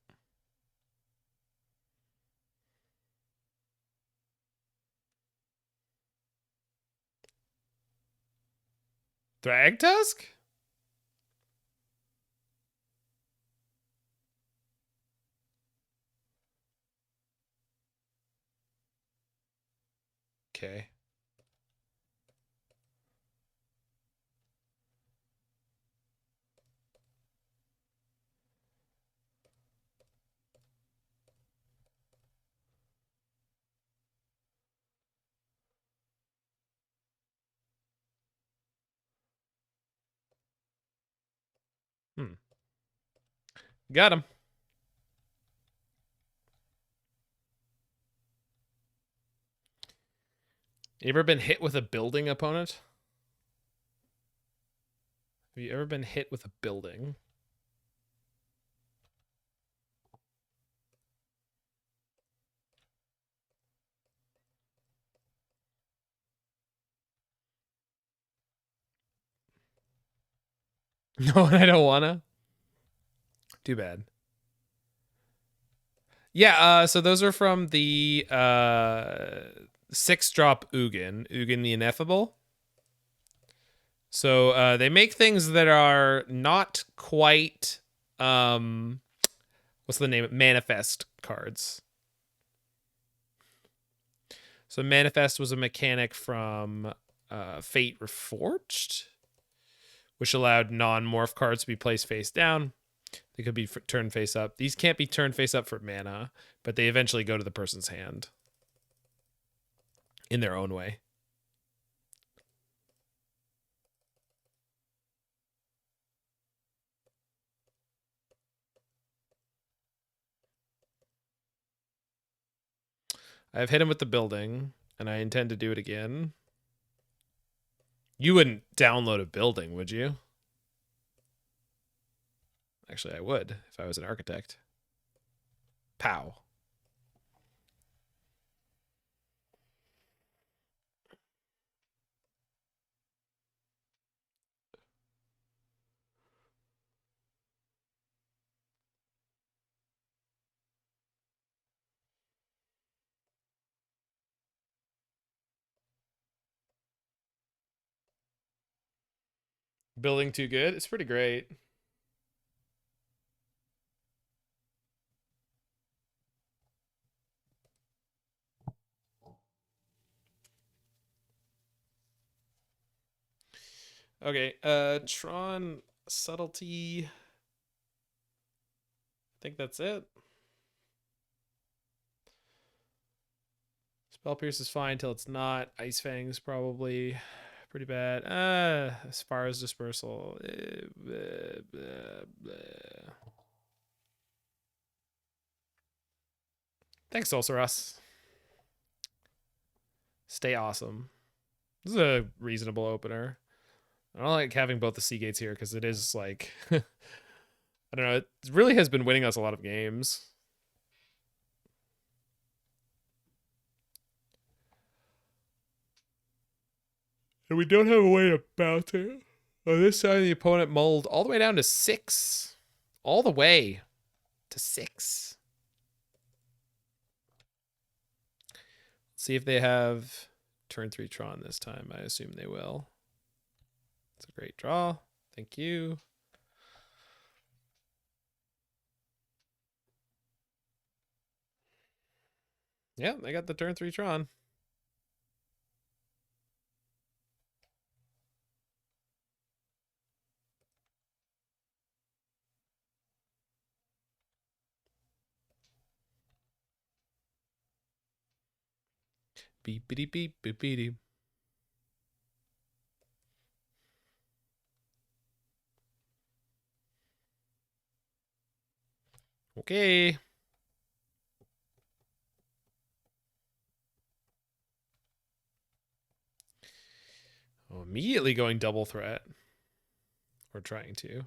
Thragtusk? Okay. Got him. You ever been hit with a building, opponent? Have you ever been hit with a building? No, I don't wanna. Too bad. Yeah, so those are from the 6-drop Ugin the Ineffable. So they make things that are not quite what's the name? Manifest cards. So Manifest was a mechanic from Fate Reforged, which allowed non-morph cards to be placed face down. They could be turned face up. These can't be turned face up for mana, but they eventually go to the person's hand in their own way. I've hit him with the building, and I intend to do it again. You wouldn't download a building, would you? Actually, I would if I was an architect. Pow. Building too good. It's pretty great. Okay, Tron, Subtlety. I think that's it. Spell Pierce is fine till it's not. Ice-Fang's probably pretty bad. As far as Dispersal. Thanks, Solsaros. Stay awesome. This is a reasonable opener. I don't like having both the seagates here because it is like I don't know, it really has been winning us a lot of games. And we don't have a way to bounce it. On this side, the opponent mulled all the way down to 6. All the way to 6. Let's see if they have turn 3 Tron this time. I assume they will. It's a great draw. Thank you. Yeah, they got the turn 3 Tron. Beepity beep beepity. Okay. Oh, immediately going double threat. Or trying to.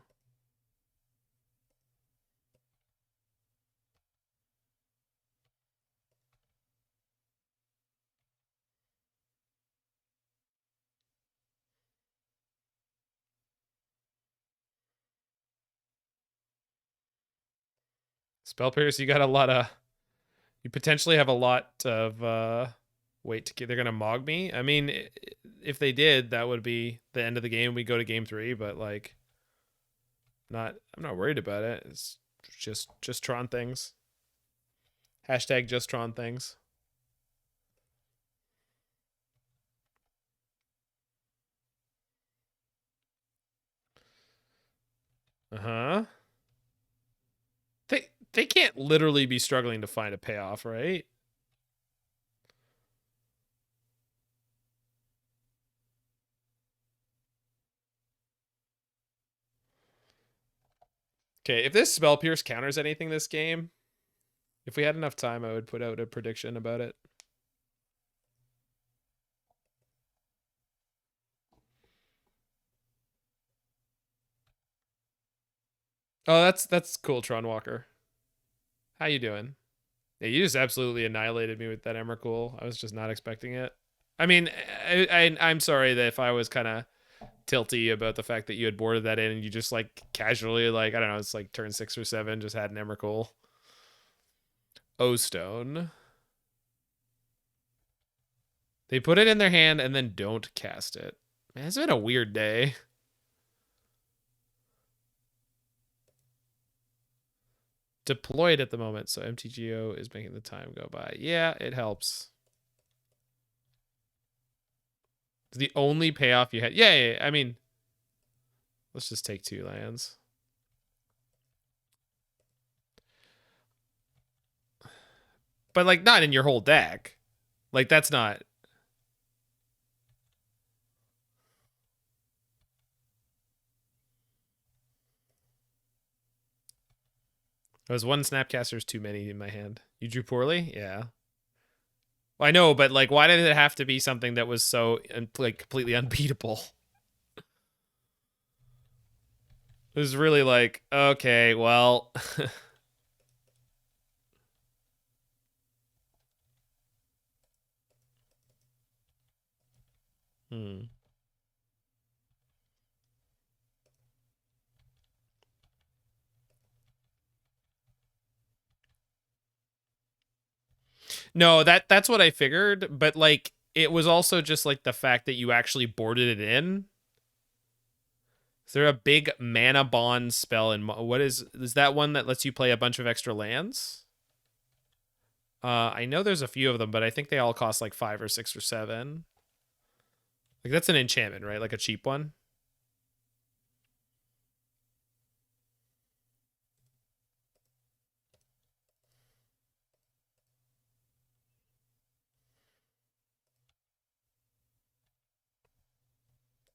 Spell Pierce, you got a lot of... You potentially have a lot of... Wait, they're going to Mog me? I mean, if they did, that would be the end of the game. We go to game 3, but like... I'm not worried about it. It's just Tron things. Hashtag just Tron things. Uh-huh. They can't literally be struggling to find a payoff, right? Okay, if this Spell Pierce counters anything this game, if we had enough time, I would put out a prediction about it. Oh, that's cool, Tron Walker. How you doing? Yeah, you just absolutely annihilated me with that Emrakul. I was just not expecting it. I mean, I'm sorry that if I was kind of tilty about the fact that you had boarded that in and you just like casually, like, I don't know, it's like turn 6 or 7, just had an Emrakul. O-Stone. They put it in their hand and then don't cast it. Man, it's been a weird day. Deployed at the moment, so MTGO is making the time go by. Yeah, it helps. The only payoff you had. Yeah, I mean, let's just take 2 lands. But like not in your whole deck. Like that's not. It was one Snapcaster's too many in my hand. You drew poorly? Yeah. Well, I know, but like why did it have to be something that was so like completely unbeatable? It was really like, okay, well. No, that's what I figured, but like it was also just like the fact that you actually boarded it in. Is there a big mana bond spell in what is that one that lets you play a bunch of extra lands? I know there's a few of them, but I think they all cost like 5 or 6 or 7. Like that's an enchantment, right? Like a cheap one.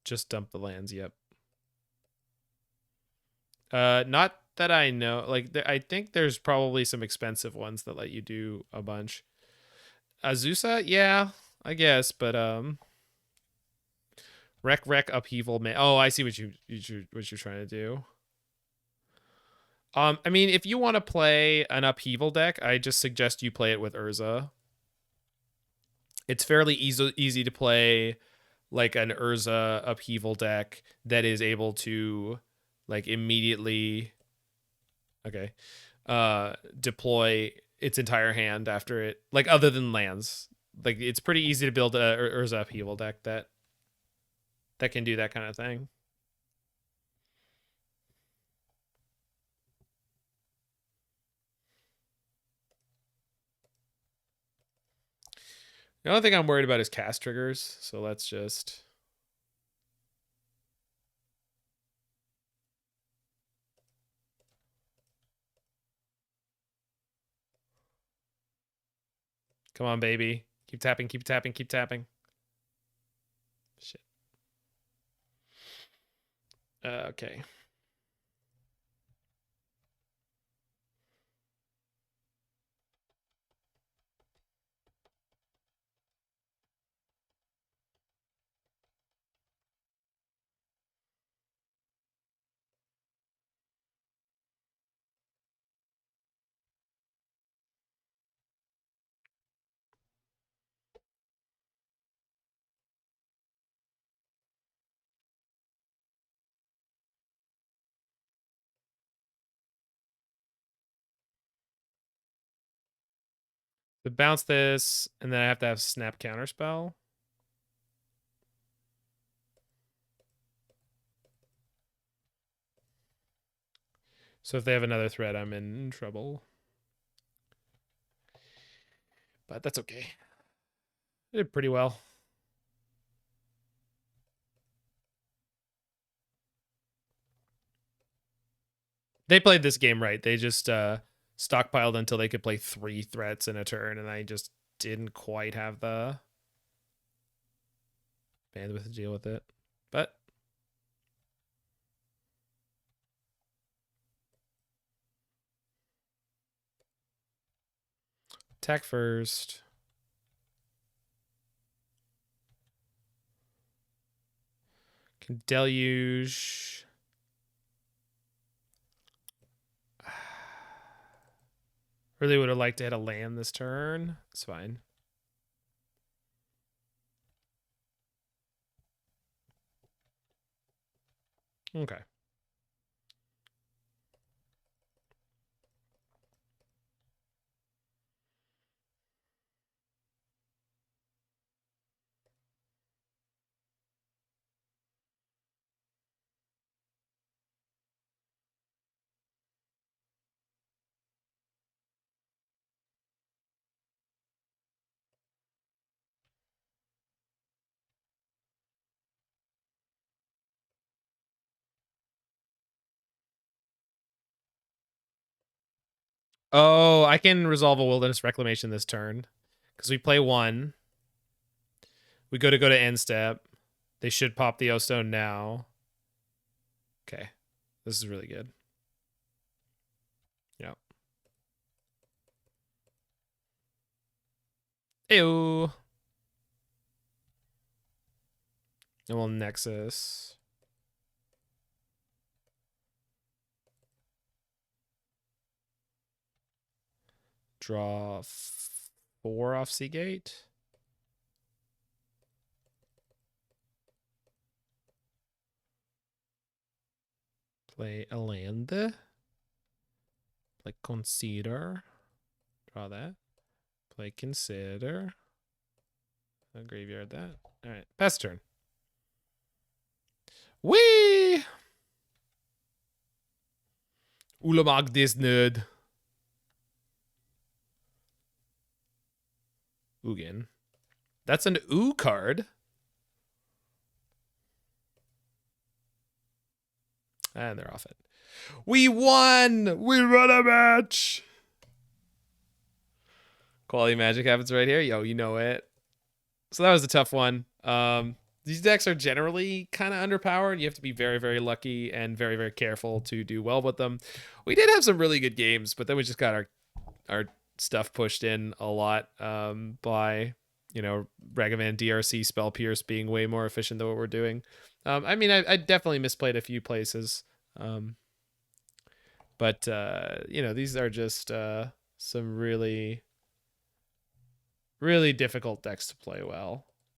Just dump the lands. Yep. Not that I know. Like, I think there's probably some expensive ones that let you do a bunch. Azusa, yeah, I guess, but wreck upheaval. Oh, I see what you're trying to do. I mean, if you want to play an upheaval deck, I just suggest you play it with Urza. It's fairly easy to play like an Urza upheaval deck that is able to like immediately deploy its entire hand after it, like other than lands. Like it's pretty easy to build a Urza upheaval deck that can do that kind of thing. The only thing I'm worried about is cast triggers, so let's just come on, baby. Keep tapping, keep tapping, keep tapping. Shit. Okay. So bounce this, and then I have to have snap counterspell. So if they have another threat, I'm in trouble. But that's okay. They did pretty well. They played this game right. They just stockpiled until they could play 3 threats in a turn, and I just didn't quite have the bandwidth to deal with it. But attack first. Can deluge. Really would have liked to hit a land this turn. It's fine. Okay. Oh, I can resolve a Wilderness Reclamation this turn. Because we play 1. We go to end step. They should pop the O-Stone now. Okay. This is really good. Yeah. Ew. And we'll Nexus. Draw 4 off seagate. Play a land. Play consider. Draw that. Play consider. I'll graveyard that. All right. Pass turn. Whee! Ulamog this nerd. Ugin. That's an ooh card. And they're off it. We won! We run a match! Quality magic happens right here. Yo, you know it. So that was a tough one. These decks are generally kind of underpowered. You have to be very, very lucky and very, very careful to do well with them. We did have some really good games, but then we just got our stuff pushed in a lot by, you know, Ragavan DRC Spell Pierce being way more efficient than what we're doing. I mean, I definitely misplayed a few places. But, you know, these are just some really, really difficult decks to play well.